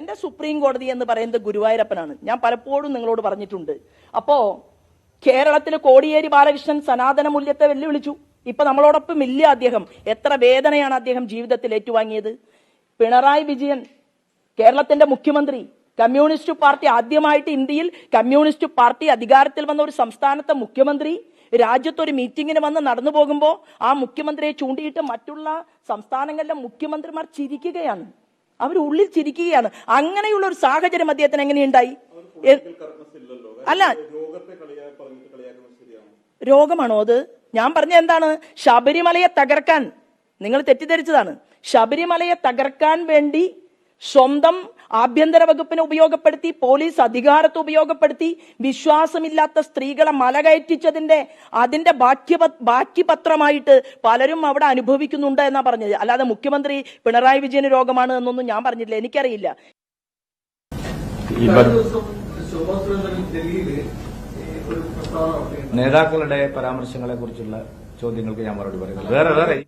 എന്റെ സുപ്രീം കോടതി എന്ന് പറയുന്നത് ഗുരുവായൂരപ്പനാണ്. ഞാൻ പലപ്പോഴും നിങ്ങളോട് പറഞ്ഞിട്ടുണ്ട്. അപ്പോ കേരളത്തിൽ കോടിയേരി ബാലകൃഷ്ണൻ സനാതന മൂല്യത്തെ വെല്ലുവിളിച്ചു. ഇപ്പൊ നമ്മളോടൊപ്പം ഇല്ല അദ്ദേഹം. എത്ര വേദനയാണ് അദ്ദേഹം ജീവിതത്തിൽ ഏറ്റുവാങ്ങിയത്. പിണറായി വിജയൻ കേരളത്തിന്റെ മുഖ്യമന്ത്രി, കമ്മ്യൂണിസ്റ്റ് പാർട്ടി ആദ്യമായിട്ട് ഇന്ത്യയിൽ കമ്മ്യൂണിസ്റ്റ് പാർട്ടി അധികാരത്തിൽ വന്ന ഒരു സംസ്ഥാനത്തെ മുഖ്യമന്ത്രി രാജ്യത്തൊരു മീറ്റിങ്ങിന് വന്ന് നടന്നു പോകുമ്പോൾ ആ മുഖ്യമന്ത്രിയെ ചൂണ്ടിയിട്ട് മറ്റുള്ള സംസ്ഥാനങ്ങളിലെ മുഖ്യമന്ത്രിമാർ ചിരിക്കുകയാണ്. അവരുള്ളിൽ ചിരിക്കുകയാണ്. അങ്ങനെയുള്ള ഒരു സാഹചര്യം അദ്ദേഹത്തിന് എങ്ങനെയുണ്ടായി? അല്ല, രോഗമാണോ അത്? ഞാൻ പറഞ്ഞ എന്താണ്? ശബരിമലയെ തകർക്കാൻ നിങ്ങൾ തെറ്റിദ്ധരിച്ചതാണ്. ശബരിമലയെ തകർക്കാൻ വേണ്ടി സ്വന്തം ആഭ്യന്തര വകുപ്പിനെ ഉപയോഗപ്പെടുത്തി, പോലീസ് അധികാരത്തെ ഉപയോഗപ്പെടുത്തി വിശ്വാസമില്ലാത്ത സ്ത്രീകളെ മലകയറ്റിച്ചതിന്റെ അതിന്റെ ബാക്കി പത്രമായിട്ട് പലരും അവിടെ അനുഭവിക്കുന്നുണ്ട് എന്നാ പറഞ്ഞത്. അല്ലാതെ മുഖ്യമന്ത്രി പിണറായി വിജയന് രോഗമാണ് എന്നൊന്നും ഞാൻ പറഞ്ഞില്ല. എനിക്കറിയില്ല. നേതാക്കളുടെ പരാമർശങ്ങളെ കുറിച്ചുള്ള ചോദ്യങ്ങൾക്ക് ഞാൻ മറുപടി പറയുന്നത് വേറെ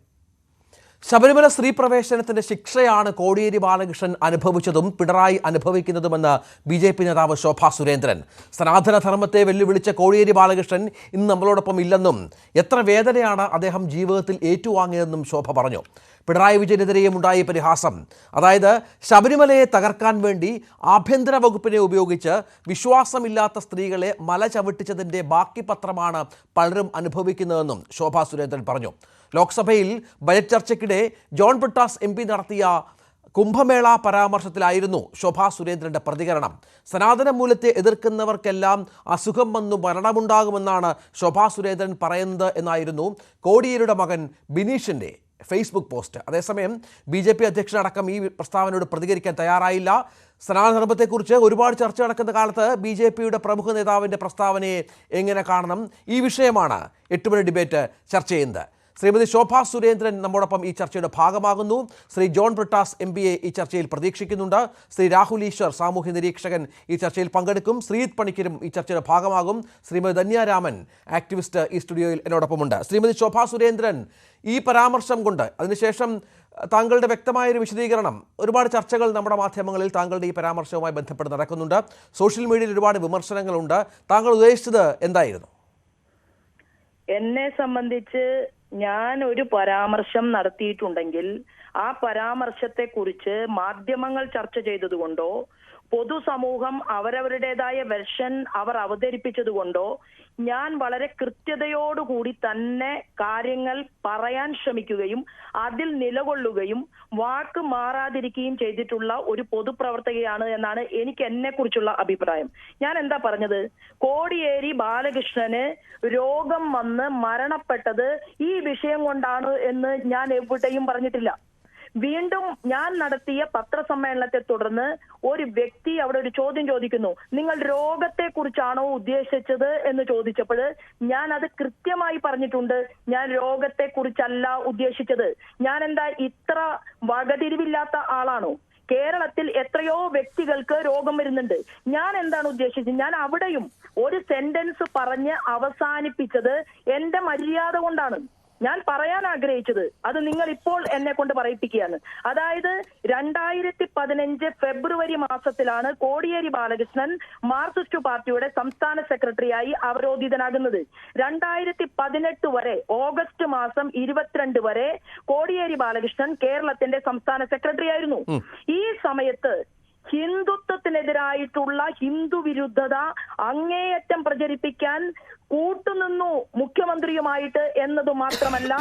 ശബരിമല സ്ത്രീ പ്രവേശനത്തിന്റെ ശിക്ഷയാണ് കോടിയേരി ബാലകൃഷ്ണൻ അനുഭവിച്ചതും പിണറായി അനുഭവിക്കുന്നതുമെന്ന് ബി.ജെ.പി. നേതാവ് ശോഭാ സുരേന്ദ്രൻ. സനാതന ധർമ്മത്തെ വെല്ലുവിളിച്ച കോടിയേരി ബാലകൃഷ്ണൻ ഇന്ന് നമ്മളോടൊപ്പം ഇല്ലെന്നും എത്ര വേദനയാണ് അദ്ദേഹം ജീവിതത്തിൽ ഏറ്റുവാങ്ങിയതെന്നും ശോഭ പറഞ്ഞു. പിണറായി വിജയനെതിരെയും ഉണ്ടായ പരിഹാസം, അതായത് ശബരിമലയെ തകർക്കാൻ വേണ്ടി ആഭ്യന്തര വകുപ്പിനെ ഉപയോഗിച്ച് വിശ്വാസമില്ലാത്ത സ്ത്രീകളെ മല ചവിട്ടിച്ചതിൻ്റെ ബാക്കി പത്രമാണ് പലരും അനുഭവിക്കുന്നതെന്നും ശോഭാ സുരേന്ദ്രൻ പറഞ്ഞു. ലോക്സഭയിൽ ബജറ്റ് ചർച്ചയ്ക്കിടെ ജോൺ ബ്രിട്ടാസ് MP നടത്തിയ കുംഭമേള പരാമർശത്തിലായിരുന്നു ശോഭാ സുരേന്ദ്രൻ്റെ പ്രതികരണം. സനാതന മൂല്യത്തെ എതിർക്കുന്നവർക്കെല്ലാം അസുഖം വന്നു മരണമുണ്ടാകുമെന്നാണ് ശോഭാ സുരേന്ദ്രൻ പറയുന്നത് എന്നായിരുന്നു കോടിയേരിയുടെ മകൻ ബിനീഷിൻ്റെ ഫേസ്ബുക്ക് പോസ്റ്റ്. അതേസമയം BJP അധ്യക്ഷനടക്കം ഈ പ്രസ്താവനയോട് പ്രതികരിക്കാൻ തയ്യാറായില്ല. സനാതനധർമ്മത്തെക്കുറിച്ച് ഒരുപാട് ചർച്ച നടക്കുന്ന കാലത്ത് BJPയുടെ പ്രമുഖ നേതാവിൻ്റെ പ്രസ്താവനയെ എങ്ങനെ കാണണം? ഈ വിഷയമാണ് 8 മണി ഡിബേറ്റ് ചർച്ച ചെയ്യുന്നത്. ശ്രീമതി ശോഭാ സുരേന്ദ്രൻ നമ്മോടൊപ്പം ഈ ചർച്ചയുടെ ഭാഗമാകുന്നു. ശ്രീ ജോൺ ബ്രിട്ടാസ് MPയെ ഈ ചർച്ചയിൽ പ്രതീക്ഷിക്കുന്നുണ്ട്. ശ്രീ രാഹുൽ ഈശ്വർ സാമൂഹ്യ നിരീക്ഷകൻ ഈ ചർച്ചയിൽ പങ്കെടുക്കും. ശ്രീജിത്ത് പണിക്കരും ഈ ചർച്ചയുടെ ഭാഗമാകും. ശ്രീമതി ധന്യാരാമൻ ആക്ടിവിസ്റ്റ് ഈ സ്റ്റുഡിയോയിൽ എന്നോടൊപ്പമുണ്ട്. ശ്രീമതി ശോഭാ സുരേന്ദ്രൻ, ഈ പരാമർശം കൊണ്ട് അതിനുശേഷം താങ്കളുടെ വ്യക്തമായൊരു വിശദീകരണം, ഒരുപാട് ചർച്ചകൾ നമ്മുടെ മാധ്യമങ്ങളിൽ താങ്കളുടെ ഈ പരാമർശവുമായി ബന്ധപ്പെട്ട് നടക്കുന്നുണ്ട്. സോഷ്യൽ മീഡിയയിൽ ഒരുപാട് വിമർശനങ്ങളുണ്ട്. താങ്കൾ ഉദ്ദേശിച്ചത് എന്തായിരുന്നു? എന്നെ സംബന്ധിച്ച് ഞാൻ ഒരു പരാമർശം നടത്തിയിട്ടുണ്ടെങ്കിൽ ആ പരാമർശത്തെ കുറിച്ച് മാധ്യമങ്ങൾ ചർച്ച ചെയ്തതുകൊണ്ടോ പൊതുസമൂഹം അവരവരുടേതായ വെർഷൻ അവർ അവതരിപ്പിച്ചതുകൊണ്ടോ ഞാൻ വളരെ കൃത്യതയോടുകൂടി തന്നെ കാര്യങ്ങൾ പറയാൻ ശ്രമിക്കുകയും അതിൽ നിലകൊള്ളുകയും വാക്ക് മാറാതിരിക്കുകയും ചെയ്തിട്ടുള്ള ഒരു പൊതുപ്രവർത്തകയാണ് എന്നാണ് എനിക്ക് എന്നെ കുറിച്ചുള്ള അഭിപ്രായം. ഞാൻ എന്താ പറഞ്ഞത്? കോടിയേരി ബാലകൃഷ്ണന് രോഗം വന്ന് മരണപ്പെട്ടത് ഈ വിഷയം കൊണ്ടാണ് എന്ന് ഞാൻ എവിടെയും പറഞ്ഞിട്ടില്ല. വീണ്ടും ഞാൻ നടത്തിയ പത്രസമ്മേളനത്തെ തുടർന്ന് ഒരു വ്യക്തി അവിടെ ഒരു ചോദ്യം ചോദിക്കുന്നു, നിങ്ങൾ രോഗത്തെ കുറിച്ചാണോ ഉദ്ദേശിച്ചത് എന്ന് ചോദിച്ചപ്പോൾ ഞാൻ അത് കൃത്യമായി പറഞ്ഞിട്ടുണ്ട്. ഞാൻ രോഗത്തെ കുറിച്ചല്ല ഉദ്ദേശിച്ചത്. ഞാൻ എന്താ ഇത്ര വകതിരിവില്ലാത്ത ആളാണോ? കേരളത്തിൽ എത്രയോ വ്യക്തികൾക്ക് രോഗം വരുന്നുണ്ട്. ഞാൻ എന്താണ് ഉദ്ദേശിച്ചത്? ഞാൻ അവിടെയും ഒരു സെന്റൻസ് പറഞ്ഞ് അവസാനിപ്പിച്ചത് എന്റെ മര്യാദ കൊണ്ടാണ്. ഞാൻ പറയാൻ ആഗ്രഹിച്ചത് അത് നിങ്ങൾ ഇപ്പോൾ എന്നെ കൊണ്ട് പറയിപ്പിക്കുകയാണ്. അതായത് 2015 ഫെബ്രുവരി മാസത്തിലാണ് കോടിയേരി ബാലകൃഷ്ണൻ മാർക്സിസ്റ്റ് പാർട്ടിയുടെ സംസ്ഥാന സെക്രട്ടറിയായി അവരോധിതനാകുന്നത്. 2018 വരെ ഓഗസ്റ്റ് മാസം 22 വരെ കോടിയേരി ബാലകൃഷ്ണൻ കേരളത്തിന്റെ സംസ്ഥാന സെക്രട്ടറി ആയിരുന്നു. ഈ സമയത്ത് ഹിന്ദുത്വത്തിനെതിരായിട്ടുള്ള ഹിന്ദു വിരുദ്ധത അങ്ങേയറ്റം പ്രചരിപ്പിക്കാൻ കൂട്ടുനിന്നു മുഖ്യമന്ത്രിയുമായിട്ട് എന്നത് മാത്രമല്ല,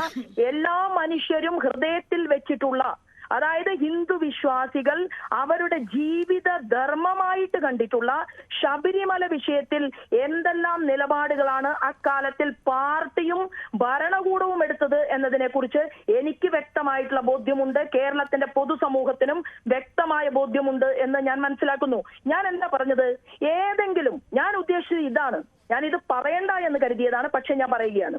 എല്ലാ മനുഷ്യരും ഹൃദയത്തിൽ വെച്ചിട്ടുള്ള, അതായത് ഹിന്ദു വിശ്വാസികൾ അവരുടെ ജീവിത ധർമ്മമായിട്ട് കണ്ടിട്ടുള്ള ശബരിമല വിഷയത്തിൽ എന്തെല്ലാം നിലപാടുകളാണ് അക്കാലത്തിൽ പാർട്ടിയും ഭരണകൂടവും എടുത്തത് എന്നതിനെ കുറിച്ച് എനിക്ക് വ്യക്തമായിട്ടുള്ള ബോധ്യമുണ്ട്. കേരളത്തിന്റെ പൊതുസമൂഹത്തിനും വ്യക്തമായ ബോധ്യമുണ്ട് എന്ന് ഞാൻ മനസ്സിലാക്കുന്നു. ഞാൻ എന്താ പറഞ്ഞത്? ഞാൻ ഉദ്ദേശിച്ചത് ഇതാണ്, ഞാനിത് പറയണ്ട എന്ന് കരുതിയതാണ്, പക്ഷെ ഞാൻ പറയുകയാണ്.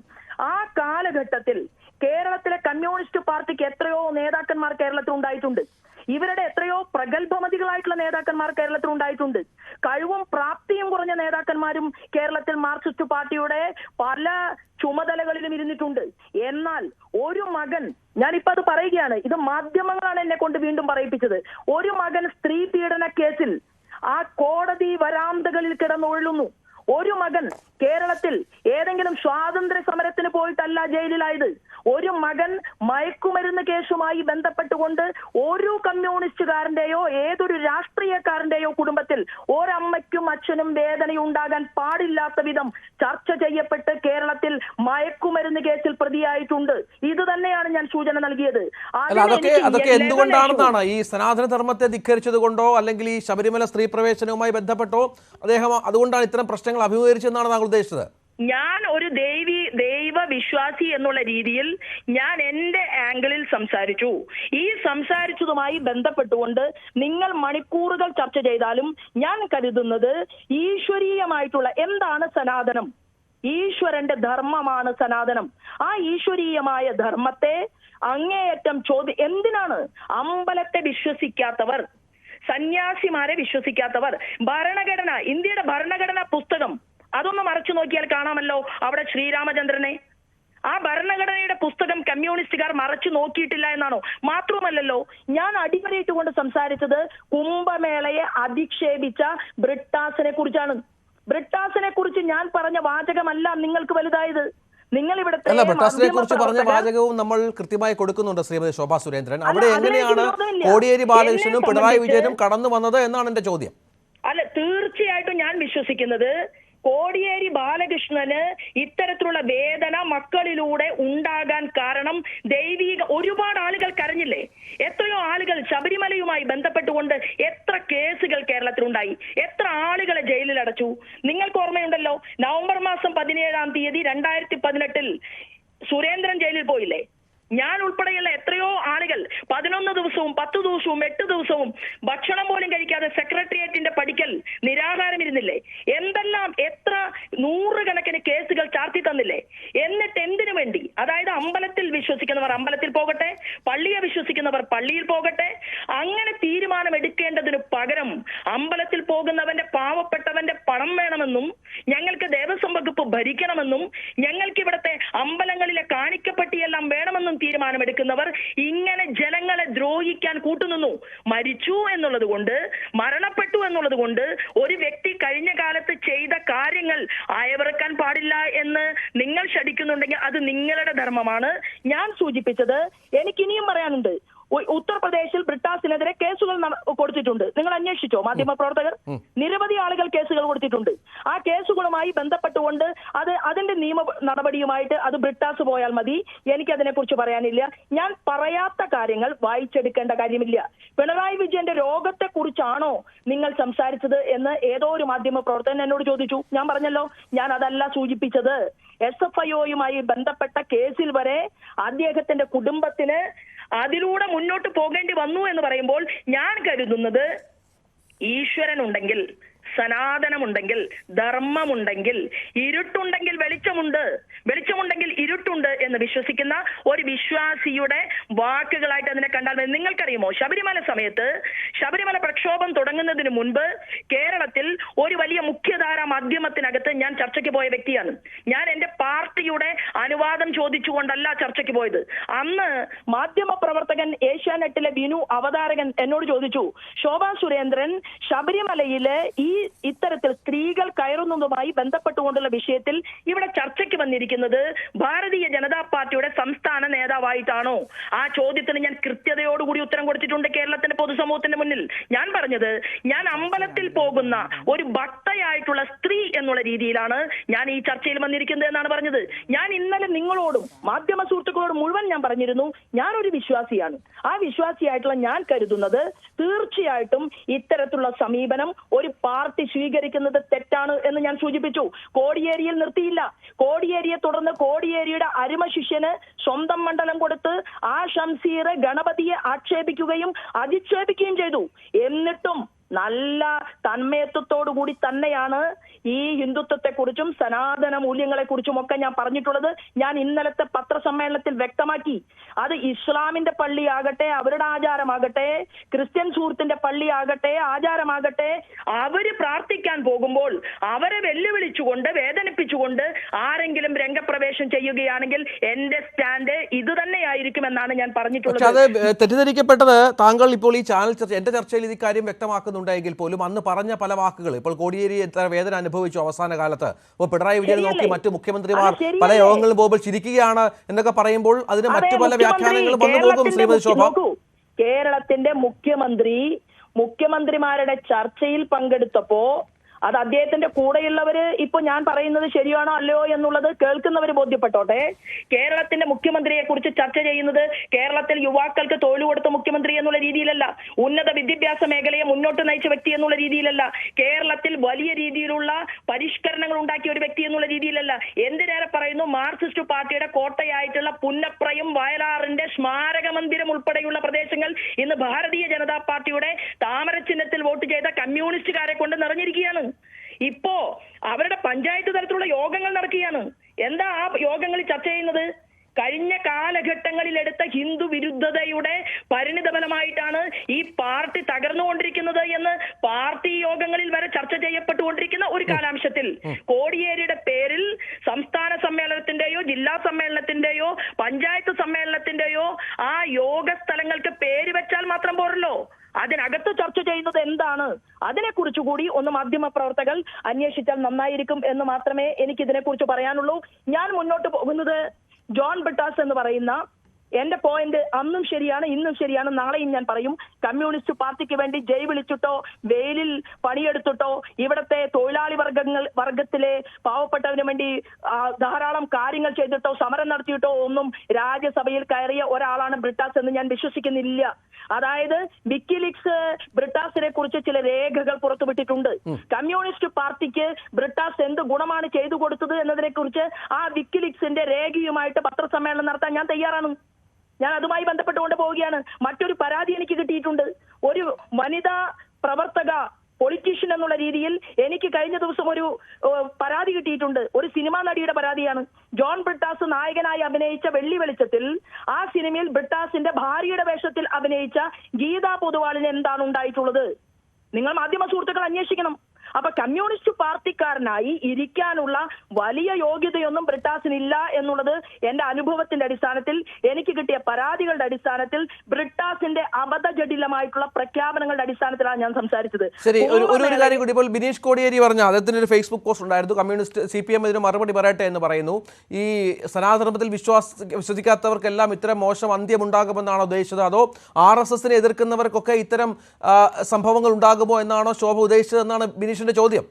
ആ കാലഘട്ടത്തിൽ കേരളത്തിലെ കമ്മ്യൂണിസ്റ്റ് പാർട്ടിക്ക് എത്രയോ നേതാക്കന്മാർ കേരളത്തിൽ ഉണ്ടായിട്ടുണ്ട്. ഇവരുടെ എത്രയോ പ്രഗത്ഭമതികളായിട്ടുള്ള നേതാക്കന്മാർ കേരളത്തിൽ ഉണ്ടായിട്ടുണ്ട്. കഴിവും പ്രാപ്തിയും കുറഞ്ഞ നേതാക്കന്മാരും കേരളത്തിൽ മാർക്സിസ്റ്റ് പാർട്ടിയുടെ പല ചുമതലകളിലും ഇരുന്നിട്ടുണ്ട്. എന്നാൽ ഒരു മകൻ, ഞാനിപ്പോ അത് പറയുകയാണ്, ഇത് മാധ്യമങ്ങളാണ് എന്നെ കൊണ്ട് വീണ്ടും പറയിപ്പിച്ചത്. ഒരു മകൻ സ്ത്രീ പീഡന കേസിൽ ആ കോടതി വരാന്തകളിൽ കിടന്നുഴലുന്നു. ഒരു മകൻ കേരളത്തിൽ ഏതെങ്കിലും സ്വാതന്ത്ര്യ സമരത്തിന് പോയിട്ടല്ല ജയിലിലായത്. ഒരു മകൻ മയക്കുമരുന്ന് കേസുമായി ബന്ധപ്പെട്ടുകൊണ്ട് ഒരു കമ്മ്യൂണിസ്റ്റുകാരന്റെയോ ഏതൊരു രാഷ്ട്രീയക്കാരന്റെയോ കുടുംബത്തിൽ ഒരമ്മയ്ക്കും അച്ഛനും വേദനയുണ്ടാകാൻ പാടില്ലാത്ത വിധം ചർച്ച ചെയ്യപ്പെട്ട് കേരളത്തിൽ മയക്കുമരുന്ന് കേസിൽ പ്രതിയായിട്ടുണ്ട്. ഇത് തന്നെയാണ് ഞാൻ സൂചന നൽകിയത്. അതൊക്കെ എന്തുകൊണ്ടാണെന്നാണ്? ഈ സനാതന ധർമ്മത്തെ ധിക്കരിച്ചത് കൊണ്ടോ അല്ലെങ്കിൽ ഈ ശബരിമല സ്ത്രീ പ്രവേശനവുമായി ബന്ധപ്പെട്ടോ അദ്ദേഹം അതുകൊണ്ടാണ് ഇത്തരം പ്രശ്നങ്ങൾ അഭിമുഖീകരിച്ചതെന്നാണ് താങ്കൾ ഉദ്ദേശിച്ചത്? ഞാൻ ഒരു ദൈവ വിശ്വാസി എന്നുള്ള രീതിയിൽ ഞാൻ എന്റെ ആംഗിളിൽ സംസാരിച്ചു. ഈ സംസാരിച്ചതുമായി ബന്ധപ്പെട്ടുകൊണ്ട് നിങ്ങൾ മണിക്കൂറുകൾ ചർച്ച ചെയ്താലും ഞാൻ കരുതുന്നത് ഈശ്വരീയമായിട്ടുള്ള എന്താണ് സനാതനം? ഈശ്വരന്റെ ധർമ്മമാണ് സനാതനം. ആ ഈശ്വരീയമായ ധർമ്മത്തെ അങ്ങേയറ്റം എന്തിനാണ് അമ്പലത്തെ വിശ്വസിക്കാത്തവർ, സന്യാസിമാരെ വിശ്വസിക്കാത്തവർ, ഭരണഘടന, ഇന്ത്യയുടെ ഭരണഘടനാ പുസ്തകം അതൊന്ന് മറച്ചു നോക്കിയാൽ കാണാമല്ലോ അവിടെ ശ്രീരാമചന്ദ്രനെ. ആ ഭരണഘടനയുടെ പുസ്തകം കമ്മ്യൂണിസ്റ്റുകാർ മറച്ചു നോക്കിയിട്ടില്ല എന്നാണോ? മാത്രമല്ലല്ലോ, ഞാൻ അടിവരയിട്ടുകൊണ്ട് സംസാരിച്ചത് കുംഭമേളയെ അധിക്ഷേപിച്ച ബ്രിട്ടാസിനെ കുറിച്ചാണ്. ബ്രിട്ടാസിനെ കുറിച്ച് ഞാൻ പറഞ്ഞ വാചകമല്ല നിങ്ങൾക്ക് വലുതായത്. നിങ്ങൾ ഇവിടുത്തെ ബ്രിട്ടാസിനെ കുറിച്ച് പറഞ്ഞ വാചകവും നമ്മൾ കൃത്യമായി കൊടുക്കുന്നുണ്ട് ശ്രീമതി ശോഭാ സുരേന്ദ്രൻ. അവിടെ എങ്ങനെയാണ് കോടിയേരി ബാലകൃഷ്ണനും പിണറായി വിജയനും കടന്നു വന്നത് എന്നാണ് എന്റെ ചോദ്യം. അല്ല, തീർച്ചയായിട്ടും ഞാൻ വിശ്വസിക്കുന്നത് കോടിയേരി ബാലകൃഷ്ണന് ഇത്തരത്തിലുള്ള വേദന മക്കളിലൂടെ ഉണ്ടാകാൻ കാരണം ഒരുപാട് ആളുകൾ കരഞ്ഞില്ലേ? എത്രയോ ആളുകൾ ശബരിമലയുമായി ബന്ധപ്പെട്ടുകൊണ്ട് എത്ര കേസുകൾ കേരളത്തിലുണ്ടായി, എത്ര ആളുകളെ ജയിലിൽ അടച്ചു. നിങ്ങൾക്ക് ഓർമ്മയുണ്ടല്ലോ, നവംബർ മാസം 17 തീയതി 2018 സുരേന്ദ്രൻ ജയിലിൽ പോയില്ലേ? ഞാൻ ഉൾപ്പെടെയുള്ള എത്രയോ ആളുകൾ 11 ദിവസവും 10 ദിവസവും 8 ദിവസവും ഭക്ഷണം പോലും കഴിക്കാതെ സെക്രട്ടേറിയറ്റിന്റെ പടിക്കൽ നിരാഹാരം ഇരുന്നില്ലേ? എന്തെല്ലാം എത്ര നൂറുകണക്കിന് കേസുകൾ ചാർത്തി തന്നില്ലേ? എന്നിട്ട് എന്തിനു വേണ്ടി? അതായത് അമ്പലത്തിൽ വിശ്വസിക്കുന്നവർ അമ്പലത്തിൽ പോകട്ടെ, പള്ളിയെ വിശ്വസിക്കുന്നവർ പള്ളിയിൽ പോകട്ടെ. അങ്ങനെ തീരുമാനം എടുക്കേണ്ടതിന് പകരം അമ്പലത്തിൽ പോകുന്നവന്റെ പാവപ്പെട്ടവന്റെ പണം വേണമെന്നും ഞങ്ങൾക്ക് ദേവസ്വം വകുപ്പ് ഭരിക്കണമെന്നും ഞങ്ങൾക്ക് ഇവിടുത്തെ അമ്പലങ്ങളിലെ കാണിക്കപ്പട്ടിയെല്ലാം വേണമെന്നും തീരുമാനമെടുക്കുന്നവർ ഇങ്ങനെ ജനങ്ങളെ ദ്രോഹിക്കാൻ കൂട്ടുനിന്നു. മരിച്ചു എന്നുള്ളത് കൊണ്ട്, മരണപ്പെട്ടു എന്നുള്ളത് കൊണ്ട് ഒരു വ്യക്തി കഴിഞ്ഞ കാലത്ത് ചെയ്ത കാര്യങ്ങൾ അയവിറക്കാൻ പാടില്ല എന്ന് നിങ്ങൾ ശഠിക്കുന്നുണ്ടെങ്കിൽ അത് നിങ്ങളുടെ ധർമ്മമാണ്. ഞാൻ സൂചിപ്പിച്ചത് എനിക്കിനിയും പറയാനുണ്ട്. ഉത്തർപ്രദേശിൽ ബ്രിട്ടാസിനെതിരെ കേസുകൾ കൊടുത്തിട്ടുണ്ട്. നിങ്ങൾ അന്വേഷിച്ചോ മാധ്യമപ്രവർത്തകർ? നിരവധി ആളുകൾ കേസുകൾ കൊടുത്തിട്ടുണ്ട്. ആ കേസുകളുമായി ബന്ധപ്പെട്ടുകൊണ്ട് അതിന്റെ നിയമ നടപടിയുമായിട്ട് അത് ബ്രിട്ടാസ് പോയാൽ മതി. എനിക്കതിനെ കുറിച്ച് പറയാനില്ല. ഞാൻ പറയാത്ത കാര്യങ്ങൾ വായിച്ചെടുക്കേണ്ട കാര്യമില്ല. പിണറായി വിജയന്റെ രോഗത്തെ കുറിച്ചാണോ നിങ്ങൾ സംസാരിച്ചത് എന്ന് ഏതോ ഒരു മാധ്യമ പ്രവർത്തകൻ എന്നോട് ചോദിച്ചു. ഞാൻ പറഞ്ഞല്ലോ, ഞാൻ അതല്ല സൂചിപ്പിച്ചത്. SFIOയുമായി ബന്ധപ്പെട്ട കേസിൽ വരെ അദ്ദേഹത്തിന്റെ കുടുംബത്തിന് അതിലൂടെ മുന്നോട്ട് പോകേണ്ടി വന്നു എന്ന് പറയുമ്പോൾ ഞാൻ കരുതുന്നത് ഈശ്വരനുണ്ടെങ്കിൽ, സനാതനമുണ്ടെങ്കിൽ, ധർമ്മമുണ്ടെങ്കിൽ, ഇരുട്ടുണ്ടെങ്കിൽ വെളിച്ചമുണ്ട്, വെളിച്ചമുണ്ടെങ്കിൽ ഇരുട്ടുണ്ട് എന്ന് വിശ്വസിക്കുന്ന ഒരു വിശ്വാസിയുടെ വാക്കുകളായിട്ട് അതിനെ കണ്ടാൽ മതി. നിങ്ങൾക്കറിയുമോ, ശബരിമല സമയത്ത് ശബരിമല പ്രക്ഷോഭം തുടങ്ങുന്നതിന് മുൻപ് കേരളത്തിൽ ഒരു വലിയ മുഖ്യധാര മാധ്യമത്തിനകത്ത് ഞാൻ ചർച്ചയ്ക്ക് പോയ വ്യക്തിയാണ്. ഞാൻ എന്റെ പാർട്ടിയുടെ അനുവാദം ചോദിച്ചുകൊണ്ടല്ല ചർച്ചയ്ക്ക് പോയത്. അന്ന് മാധ്യമ പ്രവർത്തകൻ ഏഷ്യാനെറ്റിലെ വിനു അവതാരകൻ എന്നോട് ചോദിച്ചു, ശോഭാ സുരേന്ദ്രൻ ശബരിമലയിലെ ഇത്തരത്തിൽ സ്ത്രീകൾ കയറുന്നതുമായി ബന്ധപ്പെട്ടുകൊണ്ടുള്ള വിഷയത്തിൽ ഇവിടെ ചർച്ചയ്ക്ക് വന്നിരിക്കുന്നത് ഭാരതീയ ജനതാ പാർട്ടിയുടെ സംസ്ഥാന നേതാവായിട്ടാണോ? ആ ചോദ്യത്തിന് ഞാൻ കൃത്യതയോടുകൂടി ഉത്തരം കൊടുത്തിട്ടുണ്ട് കേരളത്തിന്റെ പൊതുസമൂഹത്തിന്റെ മുന്നിൽ. ഞാൻ പറഞ്ഞത്, ഞാൻ അമ്പലത്തിൽ പോകുന്ന ഒരു ഭക്തയായിട്ടുള്ള സ്ത്രീ എന്നുള്ള രീതിയിലാണ് ഞാൻ ഈ ചർച്ചയിൽ വന്നിരിക്കുന്നത് എന്നാണ് പറഞ്ഞത്. ഞാൻ ഇന്നലെ നിങ്ങളോടും മാധ്യമ സുഹൃത്തുക്കളോടും മുഴുവൻ ഞാൻ പറഞ്ഞിരുന്നു, ഞാനൊരു വിശ്വാസിയാണ്. ആ വിശ്വാസിയായിട്ടുള്ള ഞാൻ കരുതുന്നത് തീർച്ചയായിട്ടും ഇത്തരത്തിലുള്ള സമീപനം ഒരു പാർട്ടി സ്വീകരിക്കുന്നത് തെറ്റാണ് എന്ന് ഞാൻ സൂചിപ്പിച്ചു. കോടിയേരിയിൽ നിർത്തിയില്ല. കോടിയേരിയെ തുടർന്ന് കോടിയേരിയുടെ അരുമ ശിഷ്യന് സ്വന്തം മണ്ഡലം കൊടുത്ത് ആ ഷംസീർ ഗണപതിയെ ആക്ഷേപിക്കുകയും അധിക്ഷേപിക്കുകയും ചെയ്തു. എന്നിട്ടും നല്ല തന്മയത്വത്തോടു കൂടി തന്നെയാണ് ഈ ഹിന്ദുത്വത്തെക്കുറിച്ചും സനാതന മൂല്യങ്ങളെക്കുറിച്ചും ഒക്കെ ഞാൻ പറഞ്ഞിട്ടുള്ളത്. ഞാൻ ഇന്നലത്തെ പത്രസമ്മേളനത്തിൽ വ്യക്തമാക്കി. അത് ഇസ്ലാമിന്റെ പള്ളിയാകട്ടെ, അവരുടെ ആചാരമാകട്ടെ, ക്രിസ്ത്യൻ സുഹൃത്തിന്റെ പള്ളിയാകട്ടെ, ആചാരമാകട്ടെ, അവര് പ്രാർത്ഥിക്കാൻ പോകുമ്പോൾ അവരെ വെല്ലുവിളിച്ചുകൊണ്ട് വേദനിപ്പിച്ചുകൊണ്ട് ആരെങ്കിലും രംഗപ്രവേശം ചെയ്യുകയാണെങ്കിൽ എന്റെ സ്റ്റാൻഡ് ഇത് തന്നെയായിരിക്കുമെന്നാണ് ഞാൻ പറഞ്ഞിട്ടുള്ളത്. അത് തെറ്റിദ്ധരിക്കപ്പെട്ടത് താങ്കൾ ഇപ്പോൾ ഈ ചാനൽ ചർച്ച എന്റെ ചർച്ചയിൽ ഈ കാര്യം വ്യക്തമാക്കുന്നുണ്ടെങ്കിൽ പോലും അന്ന് പറഞ്ഞ പല വാക്കുകൾ ഇപ്പോൾ കോടിയേരി എത്ര വേദന അനുഭവിച്ചു അവസാന കാലത്ത്. അപ്പോൾ പിണറായി വിജയൻ നോക്കി മറ്റു മുഖ്യമന്ത്രിമാർ പല യോഗങ്ങളിൽ പോകുമ്പോൾ ചിരിക്കുകയാണ് എന്നൊക്കെ പറയുമ്പോൾ അതിന് മറ്റു പല വ്യാഖ്യാനങ്ങളും വന്നു പോകും. ശ്രീമതി ശോഭ, കേരളത്തിന്റെ മുഖ്യമന്ത്രിമാരുടെ ചർച്ചയിൽ പങ്കെടുത്തപ്പോ അത് അദ്ദേഹത്തിന്റെ കൂടെയുള്ളവര് ഇപ്പൊ ഞാൻ പറയുന്നത് ശരിയാണോ അല്ലയോ എന്നുള്ളത് കേൾക്കുന്നവര് ബോധ്യപ്പെട്ടോട്ടെ. കേരളത്തിന്റെ മുഖ്യമന്ത്രിയെ കുറിച്ച് ചർച്ച ചെയ്യുന്നത് കേരളത്തിൽ യുവാക്കൾക്ക് തൊഴിൽ കൊടുത്ത മുഖ്യമന്ത്രി എന്നുള്ള രീതിയിലല്ല, ഉന്നത വിദ്യാഭ്യാസ മേഖലയെ മുന്നോട്ട് നയിച്ച വ്യക്തി എന്നുള്ള രീതിയിലല്ല, കേരളത്തിൽ വലിയ രീതിയിലുള്ള പരിഷ്കരണങ്ങൾ ഉണ്ടാക്കിയ ഒരു വ്യക്തി എന്നുള്ള രീതിയിലല്ല. എന്തിനേറെ പറയുന്നു, മാർക്സിസ്റ്റ് പാർട്ടിയുടെ കോട്ടയായിട്ടുള്ള പുന്നപ്രയും വയലാറിന്റെ സ്മാരക മന്ദിരം ഉൾപ്പെടെയുള്ള പ്രദേശങ്ങൾ ഇന്ന് ഭാരതീയ ജനതാ പാർട്ടിയുടെ താമര ചിഹ്നത്തിൽ വോട്ട് ചെയ്ത കമ്മ്യൂണിസ്റ്റുകാരെ കൊണ്ട് നിറഞ്ഞിരിക്കുകയാണ്. ഇപ്പോ അവരുടെ പഞ്ചായത്ത് തലത്തിലുള്ള യോഗങ്ങൾ നടക്കുകയാണ്. എന്താ ആ യോഗങ്ങളിൽ ചർച്ച ചെയ്യുന്നത്? കഴിഞ്ഞ കാലഘട്ടങ്ങളിൽ എടുത്ത ഹിന്ദു വിരുദ്ധതയുടെ പരിണിതഫലമായിട്ടാണ് ഈ പാർട്ടി തകർന്നുകൊണ്ടിരിക്കുന്നത് എന്ന് പാർട്ടി യോഗങ്ങളിൽ വരെ ചർച്ച ചെയ്യപ്പെട്ടുകൊണ്ടിരിക്കുന്ന ഒരു കാലാംശത്തിൽ കോടിയേരിയുടെ പേരിൽ സംസ്ഥാന സമ്മേളനത്തിന്റെയോ ജില്ലാ സമ്മേളനത്തിന്റെയോ പഞ്ചായത്ത് സമ്മേളനത്തിന്റെയോ ആ യോഗ സ്ഥലങ്ങൾക്ക് പേര് വെച്ചാൽ മാത്രം പോരല്ലോ, അതിനകത്ത് ചർച്ച ചെയ്യുന്നത് എന്താണ്, അതിനെക്കുറിച്ച് കൂടി ഒന്ന് മാധ്യമ പ്രവർത്തകർ അന്വേഷിച്ചാൽ നന്നായിരിക്കും എന്ന് മാത്രമേ എനിക്ക് ഇതിനെക്കുറിച്ച് പറയാനുള്ളൂ. ഞാൻ മുന്നോട്ട് പോകുന്നത് ജോൺ ബ്രിട്ടാസ് എന്ന് പറയുന്ന എന്റെ പോയിന്റ് അന്നും ശരിയാണ്, ഇന്നും ശരിയാണ്, നാളെയും ഞാൻ പറയും. കമ്മ്യൂണിസ്റ്റ് പാർട്ടിക്ക് വേണ്ടി ജയ് വിളിച്ചിട്ടോ വെയിലിൽ പണിയെടുത്തിട്ടോ ഇവിടത്തെ തൊഴിലാളി വർഗത്തിലെ പാവപ്പെട്ടവന് വേണ്ടി ധാരാളം കാര്യങ്ങൾ ചെയ്തിട്ടോ സമരം നടത്തിയിട്ടോ ഒന്നും രാജ്യസഭയിൽ കയറിയ ഒരാളാണ് ബ്രിട്ടാസ് എന്ന് ഞാൻ വിശ്വസിക്കുന്നില്ല. അതായത് വിക്കിലീക്സ് ബ്രിട്ടാസിനെ കുറിച്ച് ചില രേഖകൾ പുറത്തുവിട്ടിട്ടുണ്ട്. കമ്മ്യൂണിസ്റ്റ് പാർട്ടിക്ക് ബ്രിട്ടാസ് എന്ത് ഗുണമാണ് ചെയ്തു കൊടുത്തത് എന്നതിനെ കുറിച്ച് ആ വിക്കിലീക്സിന്റെ രേഖയുമായിട്ട് പത്രസമ്മേളനം നടത്താൻ ഞാൻ തയ്യാറാണ്. ഞാൻ അതുമായി ബന്ധപ്പെട്ടുകൊണ്ട് പോവുകയാണ്. മറ്റൊരു പരാതി എനിക്ക് കിട്ടിയിട്ടുണ്ട്. ഒരു വനിതാ പ്രവർത്തക പൊളിറ്റീഷ്യൻ എന്നുള്ള രീതിയിൽ എനിക്ക് കഴിഞ്ഞ ദിവസം ഒരു പരാതി കിട്ടിയിട്ടുണ്ട്. ഒരു സിനിമാ നടിയുടെ പരാതിയാണ്. ജോൺ ബ്രിട്ടാസ് നായകനായി അഭിനയിച്ച വെള്ളി വെളിച്ചത്തിൽ ആ സിനിമയിൽ ബ്രിട്ടാസിന്റെ ഭാര്യയുടെ വേഷത്തിൽ അഭിനയിച്ച ഗീതാ പൊതുവാളിന് എന്താണ് ഉണ്ടായിട്ടുള്ളത്? നിങ്ങൾ മാധ്യമ സുഹൃത്തുക്കൾ അന്വേഷിക്കണം. അപ്പൊ കമ്മ്യൂണിസ്റ്റ് പാർട്ടിക്കാരനായി ഇരിക്കാനുള്ള വലിയ യോഗ്യതയൊന്നും ബ്രിട്ടാസിനില്ല എന്നുള്ളത് എന്റെ അനുഭവത്തിന്റെ അടിസ്ഥാനത്തിൽ, എനിക്ക് കിട്ടിയ പരാതികളുടെ അടിസ്ഥാനത്തിൽ, ബ്രിട്ടാസിന്റെ അബദ്ധജടിലമായിട്ടുള്ള പ്രഖ്യാപനങ്ങളുടെ അടിസ്ഥാനത്തിലാണ് ഞാൻ സംസാരിച്ചത്. ശരി, ഒരു കാര്യം കൂടി. ഇപ്പോൾ ബിനീഷ് കോടിയേരി പറഞ്ഞ അദ്ദേഹത്തിന് ഒരു ഫേസ്ബുക്ക് പോസ്റ്റ് ഉണ്ടായിരുന്നു. കമ്മ്യൂണിസ്റ്റ് CPM ഇതിന് മറുപടി പറയട്ടെ എന്ന് പറയുന്നു. ഈ സനാതനത്തിൽ വിശ്വസിക്കാത്തവർക്കെല്ലാം ഇത്തരം മോശം അന്ത്യമുണ്ടാകുമെന്നാണോ ഉദ്ദേശിച്ചത്, അതോ RSSനെ എതിർക്കുന്നവർക്കൊക്കെ ഇത്തരം സംഭവങ്ങൾ ഉണ്ടാകുമോ എന്നാണോ ശോഭ ഉദ്ദേശിച്ചതെന്നാണ് ബിനീഷിന്റെ ചോദ്യം?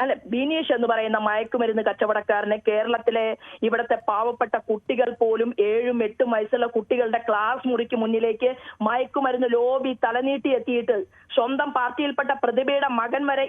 അല്ല, ബിനീഷ് എന്ന് പറയുന്ന മയക്കുമരുന്ന് കച്ചവടക്കാരനെ കേരളത്തിലെ ഇവിടുത്തെ പാവപ്പെട്ട കുട്ടികൾ പോലും 7-8 വയസ്സുള്ള കുട്ടികളുടെ ക്ലാസ് മുറിക്ക് മുന്നിലേക്ക് മയക്കുമരുന്ന് ലോബി തലനീട്ടി എത്തിയിട്ട് സ്വന്തം പാർട്ടിയിൽപ്പെട്ട പ്രതിഭയുടെ മകൻ വരെ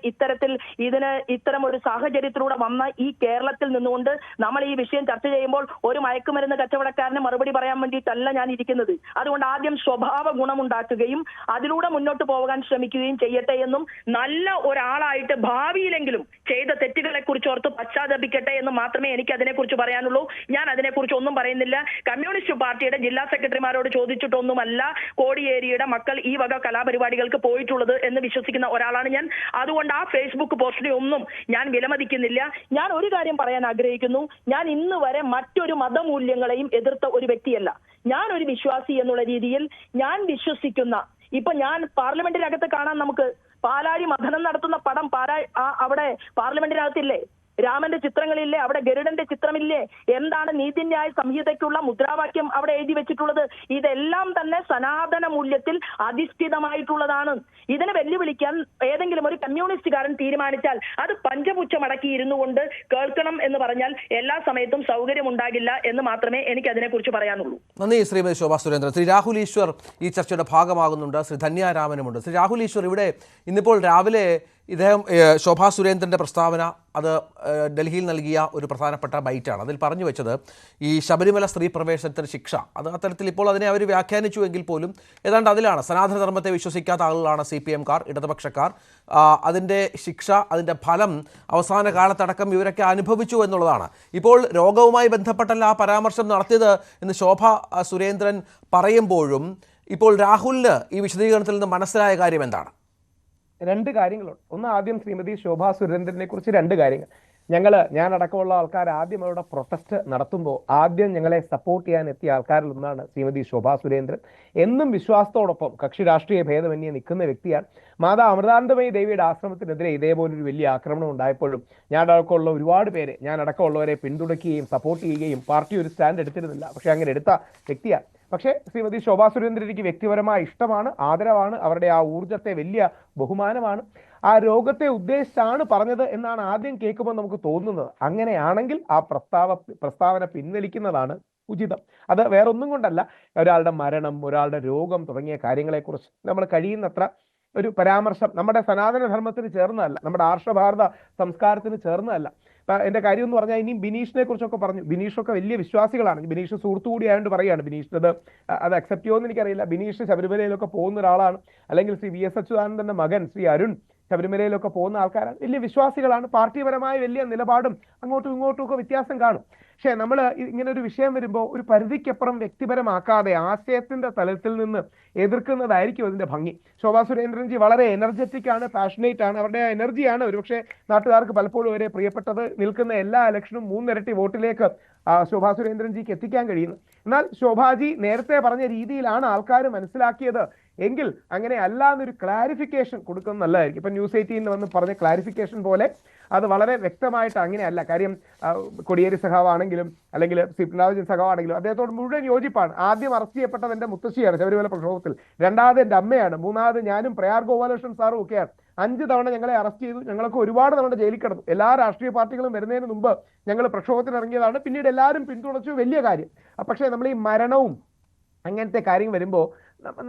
ഇത്തരം ഒരു സാഹചര്യത്തിലൂടെ വന്ന ഈ കേരളത്തിൽ നിന്നുകൊണ്ട് നമ്മൾ ഈ വിഷയം ചർച്ച ചെയ്യുമ്പോൾ ഒരു മയക്കുമരുന്ന് കച്ചവടക്കാരന് മറുപടി പറയാൻ വേണ്ടിയിട്ടല്ല ഞാൻ ഇരിക്കുന്നത്. അതുകൊണ്ട് ആദ്യം സ്വഭാവ ഗുണമുണ്ടാക്കുകയും അതിലൂടെ മുന്നോട്ട് പോകാൻ ശ്രമിക്കുകയും ചെയ്യട്ടെ എന്നും, നല്ല ഒരാളായിട്ട് ഭാവിയിലെങ്കിലും ചെയ്ത തെറ്റുകളെ കുറിച്ച് ഓർത്ത് പശ്ചാത്തപിക്കട്ടെ എന്ന് മാത്രമേ എനിക്ക് അതിനെക്കുറിച്ച് പറയാനുള്ളൂ. ഞാൻ അതിനെക്കുറിച്ച് ഒന്നും പറയുന്നില്ല. കമ്മ്യൂണിസ്റ്റ് പാർട്ടിയുടെ ജില്ലാ സെക്രട്ടറിമാരോട് ചോദിച്ചിട്ടൊന്നുമല്ല കോടിയേരിയുടെ മക്കൾ ഈ വക കലാപരിപാടികൾക്ക് പോയിട്ടുള്ളത് എന്ന് വിശ്വസിക്കുന്ന ഒരാളാണ് ഞാൻ. അതുകൊണ്ട് ആ ഫേസ്ബുക്ക് പോസ്റ്റിനെ ഒന്നും ഞാൻ വിലമതിക്കുന്നില്ല. ഞാൻ ഒരു കാര്യം പറയാൻ ആഗ്രഹിക്കുന്നു. ഞാൻ ഇന്ന് വരെ മറ്റൊരു മതമൂല്യങ്ങളെയും എതിർത്ത ഒരു വ്യക്തിയല്ല. ഞാൻ ഒരു വിശ്വാസി എന്നുള്ള രീതിയിൽ ഞാൻ വിശ്വസിക്കുന്ന, ഇപ്പൊ ഞാൻ പാർലമെന്റിനകത്ത് കാണാൻ നമുക്ക് പാലാഴി മഥനം നടത്തുന്ന പടം അവിടെ പാർലമെന്റിനകത്തില്ലേ? രാമന്റെ ചിത്രങ്ങളില്ലേ? അവിടെ ഗരുഡന്റെ ചിത്രമില്ലേ? എന്താണ് നീതിന്യായ സംഹിതയ്ക്കുള്ള മുദ്രാവാക്യം അവിടെ എഴുതി വെച്ചിട്ടുള്ളത്? ഇതെല്ലാം തന്നെ സനാതന മൂല്യത്തിൽ അധിഷ്ഠിതമായിട്ടുള്ളതാണ്. ഇതിനെ വെല്ലുവിളിക്കാൻ ഏതെങ്കിലും ഒരു കമ്മ്യൂണിസ്റ്റുകാരൻ തീരുമാനിച്ചാൽ അത് പഞ്ചപുച്ഛമടക്കി ഇരുന്നു കൊണ്ട് കേൾക്കണം എന്ന് പറഞ്ഞാൽ എല്ലാ സമയത്തും സൗകര്യമുണ്ടാകില്ല എന്ന് മാത്രമേ എനിക്ക് അതിനെക്കുറിച്ച് പറയാനുള്ളൂ. നന്ദി ശ്രീമതി ശോഭാ സുരേന്ദ്രൻ. ശ്രീ രാഹുൽ ഈശ്വർ ഈ ചർച്ചയുടെ ഭാഗമാകുന്നുണ്ട്. ശ്രീ ധന്യ രാമനുമുണ്ട്. ശ്രീ രാഹുൽ ഈശ്വർ, ഇവിടെ ഇന്നിപ്പോൾ രാവിലെ ഇദ്ദേഹം ശോഭാ സുരേന്ദ്രൻ്റെ പ്രസ്താവന അത് ഡൽഹിയിൽ നൽകിയ ഒരു പ്രധാനപ്പെട്ട ബൈറ്റാണ്. അതിൽ പറഞ്ഞു വെച്ചത് ഈ ശബരിമല സ്ത്രീ പ്രവേശനത്തിന് ശിക്ഷ അത് അത്തരത്തിൽ ഇപ്പോൾ അതിനെ അവർ വ്യാഖ്യാനിച്ചുവെങ്കിൽ പോലും ഏതാണ്ട് അതിലാണ് സനാതനധർമ്മത്തെ വിശ്വസിക്കാത്ത ആളുകളാണ് CPM-കാർ, ഇടതുപക്ഷക്കാർ. അതിൻ്റെ ശിക്ഷ, അതിൻ്റെ ഫലം അവസാന കാലത്തടക്കം ഇവരൊക്കെ അനുഭവിച്ചു എന്നുള്ളതാണ്. ഇപ്പോൾ രോഗവുമായി ബന്ധപ്പെട്ടല്ല ആ പരാമർശം നടത്തിയത് എന്ന് ശോഭാ സുരേന്ദ്രൻ പറയുമ്പോഴും ഇപ്പോൾ രാഹുലിന് ഈ വിശദീകരണത്തിൽ നിന്ന് മനസ്സിലായ കാര്യം എന്താണ്? രണ്ട് കാര്യങ്ങളുണ്ട്. ഒന്ന്, ആദ്യം ശ്രീമതി ശോഭാ സുരേന്ദ്രനെ കുറിച്ച് രണ്ട് കാര്യങ്ങൾ. ഞാൻ അടക്കമുള്ള ആൾക്കാർ ആദ്യം അവരുടെ പ്രൊട്ടസ്റ്റ് നടത്തുമ്പോൾ ആദ്യം ഞങ്ങളെ സപ്പോർട്ട് ചെയ്യാൻ എത്തിയ ആൾക്കാരിൽ ഒന്നാണ് ശ്രീമതി ശോഭാ സുരേന്ദ്രൻ. എന്നും വിശ്വാസത്തോടൊപ്പം കക്ഷി രാഷ്ട്രീയ ഭേദമന്യേ നിൽക്കുന്ന വ്യക്തിയാണ്. മാതാ അമൃതാനന്ദമയി ദേവിയുടെ ആശ്രമത്തിനെതിരെ ഇതേപോലൊരു വലിയ ആക്രമണം ഉണ്ടായപ്പോഴും ഞാൻ അടക്കമുള്ള ഒരുപാട് പേരെ, ഞാൻ അടക്കമുള്ളവരെ പിന്തുണയ്ക്കുകയും സപ്പോർട്ട് ചെയ്യുകയും പാർട്ടി ഒരു സ്റ്റാൻഡ് എടുത്തിരുന്നില്ല. പക്ഷെ അങ്ങനെ എടുത്ത വ്യക്തിയാണ്. പക്ഷേ ശ്രീമതി ശോഭാ സുരേന്ദ്രനിക്ക് വ്യക്തിപരമായ ഇഷ്ടമാണ്, ആദരവാണ്, അവരുടെ ആ ഊർജത്തെ വലിയ ബഹുമാനമാണ്. ആ രോഗത്തെ ഉദ്ദേശിച്ചാണ് പറഞ്ഞത് എന്നാണ് ആദ്യം കേൾക്കുമ്പോൾ നമുക്ക് തോന്നുന്നത്. അങ്ങനെയാണെങ്കിൽ ആ പ്രസ്താവന പിൻവലിക്കുന്നതാണ് ഉചിതം. അത് വേറൊന്നും കൊണ്ടല്ല, ഒരാളുടെ മരണം, ഒരാളുടെ രോഗം തുടങ്ങിയ കാര്യങ്ങളെക്കുറിച്ച് നമ്മൾ കഴിയുന്നത്ര ഒരു പരാമർശം നമ്മുടെ സനാതന ധർമ്മത്തിന് ചേർന്നതല്ല, നമ്മുടെ ആർഷഭാരത സംസ്കാരത്തിന് ചേർന്നതല്ല. എന്റെ കാര്യം എന്ന് പറഞ്ഞാൽ ഇനി ബിനീഷിനെ കുറിച്ചൊക്കെ പറഞ്ഞു. ബിനീഷൊക്കെ വലിയ വിശ്വാസികളാണ്. ബിനീഷ് സുഹൃത്തു കൂടി ആയതുകൊണ്ട് പറയുകയാണ്. ബിനീഷിനത് അത് അക്സെപ്റ്റ് ചെയ്യുമെന്ന് എനിക്കറിയില്ല. ബിനീഷ് ശബരിമലയിലൊക്കെ പോകുന്ന ഒരാളാണ്. അല്ലെങ്കിൽ ശ്രീ VS അച്യുതാനന്ദന്റെ മകൻ ശ്രീ അരുൺ ശബരിമലയിലൊക്കെ പോകുന്ന ആൾക്കാരാണ്. വലിയ വിശ്വാസികളാണ്. പാർട്ടിപരമായ വലിയ നിലപാടും അങ്ങോട്ടും ഇങ്ങോട്ടും ഒക്കെ വ്യത്യാസം കാണും. പക്ഷെ നമ്മൾ ഇങ്ങനെ ഒരു വിഷയം വരുമ്പോൾ ഒരു പരിധിക്കപ്പുറം വ്യക്തിപരമാക്കാതെ ആശയത്തിന്റെ തലത്തിൽ നിന്ന് എതിർക്കുന്നതായിരിക്കും അതിന്റെ ഭംഗി. ശോഭാ സുരേന്ദ്രൻജി വളരെ എനർജറ്റിക് ആണ്, പാഷനേറ്റ് ആണ്. അവരുടെ എനർജിയാണ് ഒരുപക്ഷെ നാട്ടുകാർക്ക് പലപ്പോഴും വരെ പ്രിയപ്പെട്ടത്. നിൽക്കുന്ന എല്ലാ ഇലക്ഷനും 3 ഇരട്ടി വോട്ടിലേക്ക് ശോഭാ സുരേന്ദ്രൻജിക്ക് എത്തിക്കാൻ കഴിയുന്നു. എന്നാൽ ശോഭാജി നേരത്തെ പറഞ്ഞ രീതിയിലാണ് ആൾക്കാർ മനസ്സിലാക്കിയത് എങ്കിൽ അങ്ങനെ അല്ല എന്നൊരു ക്ലാരിഫിക്കേഷൻ കൊടുക്കുന്നത് നല്ലതായിരിക്കും. ഇപ്പൊ News 18 വന്ന് പറഞ്ഞ ക്ലാരിഫിക്കേഷൻ പോലെ അത് വളരെ വ്യക്തമായിട്ട് അങ്ങനെയല്ല. കാര്യം കോടിയേരി സഖാവാണെങ്കിലും അല്ലെങ്കിൽ സി പിണറായി വിജയൻ സഖാവാണെങ്കിലും അദ്ദേഹത്തോട് മുഴുവൻ യോജിപ്പാണ്. ആദ്യം അറസ്റ്റ് ചെയ്യപ്പെട്ടത് എൻ്റെ മുത്തശ്ശിയാണ് ശബരിമല പ്രക്ഷോഭത്തിൽ, രണ്ടാമത് എൻ്റെ അമ്മയാണ്, മൂന്നാമത് ഞാനും പ്രയാർ ഗോപാലകൃഷ്ണൻ സാറും ഒക്കെയാണ്. 5 തവണ ഞങ്ങളെ അറസ്റ്റ് ചെയ്തു. ഞങ്ങളൊക്കെ ഒരുപാട് തവണ ജയിലിൽ കിടന്നു. എല്ലാ രാഷ്ട്രീയ പാർട്ടികളും വരുന്നതിന് മുമ്പ് ഞങ്ങൾ പ്രക്ഷോഭത്തിന് ഇറങ്ങിയതാണ്. പിന്നീട് എല്ലാവരും പിന്തുണച്ചു, വലിയ കാര്യം. പക്ഷേ നമ്മൾ ഈ മരണവും അങ്ങനത്തെ കാര്യങ്ങൾ വരുമ്പോൾ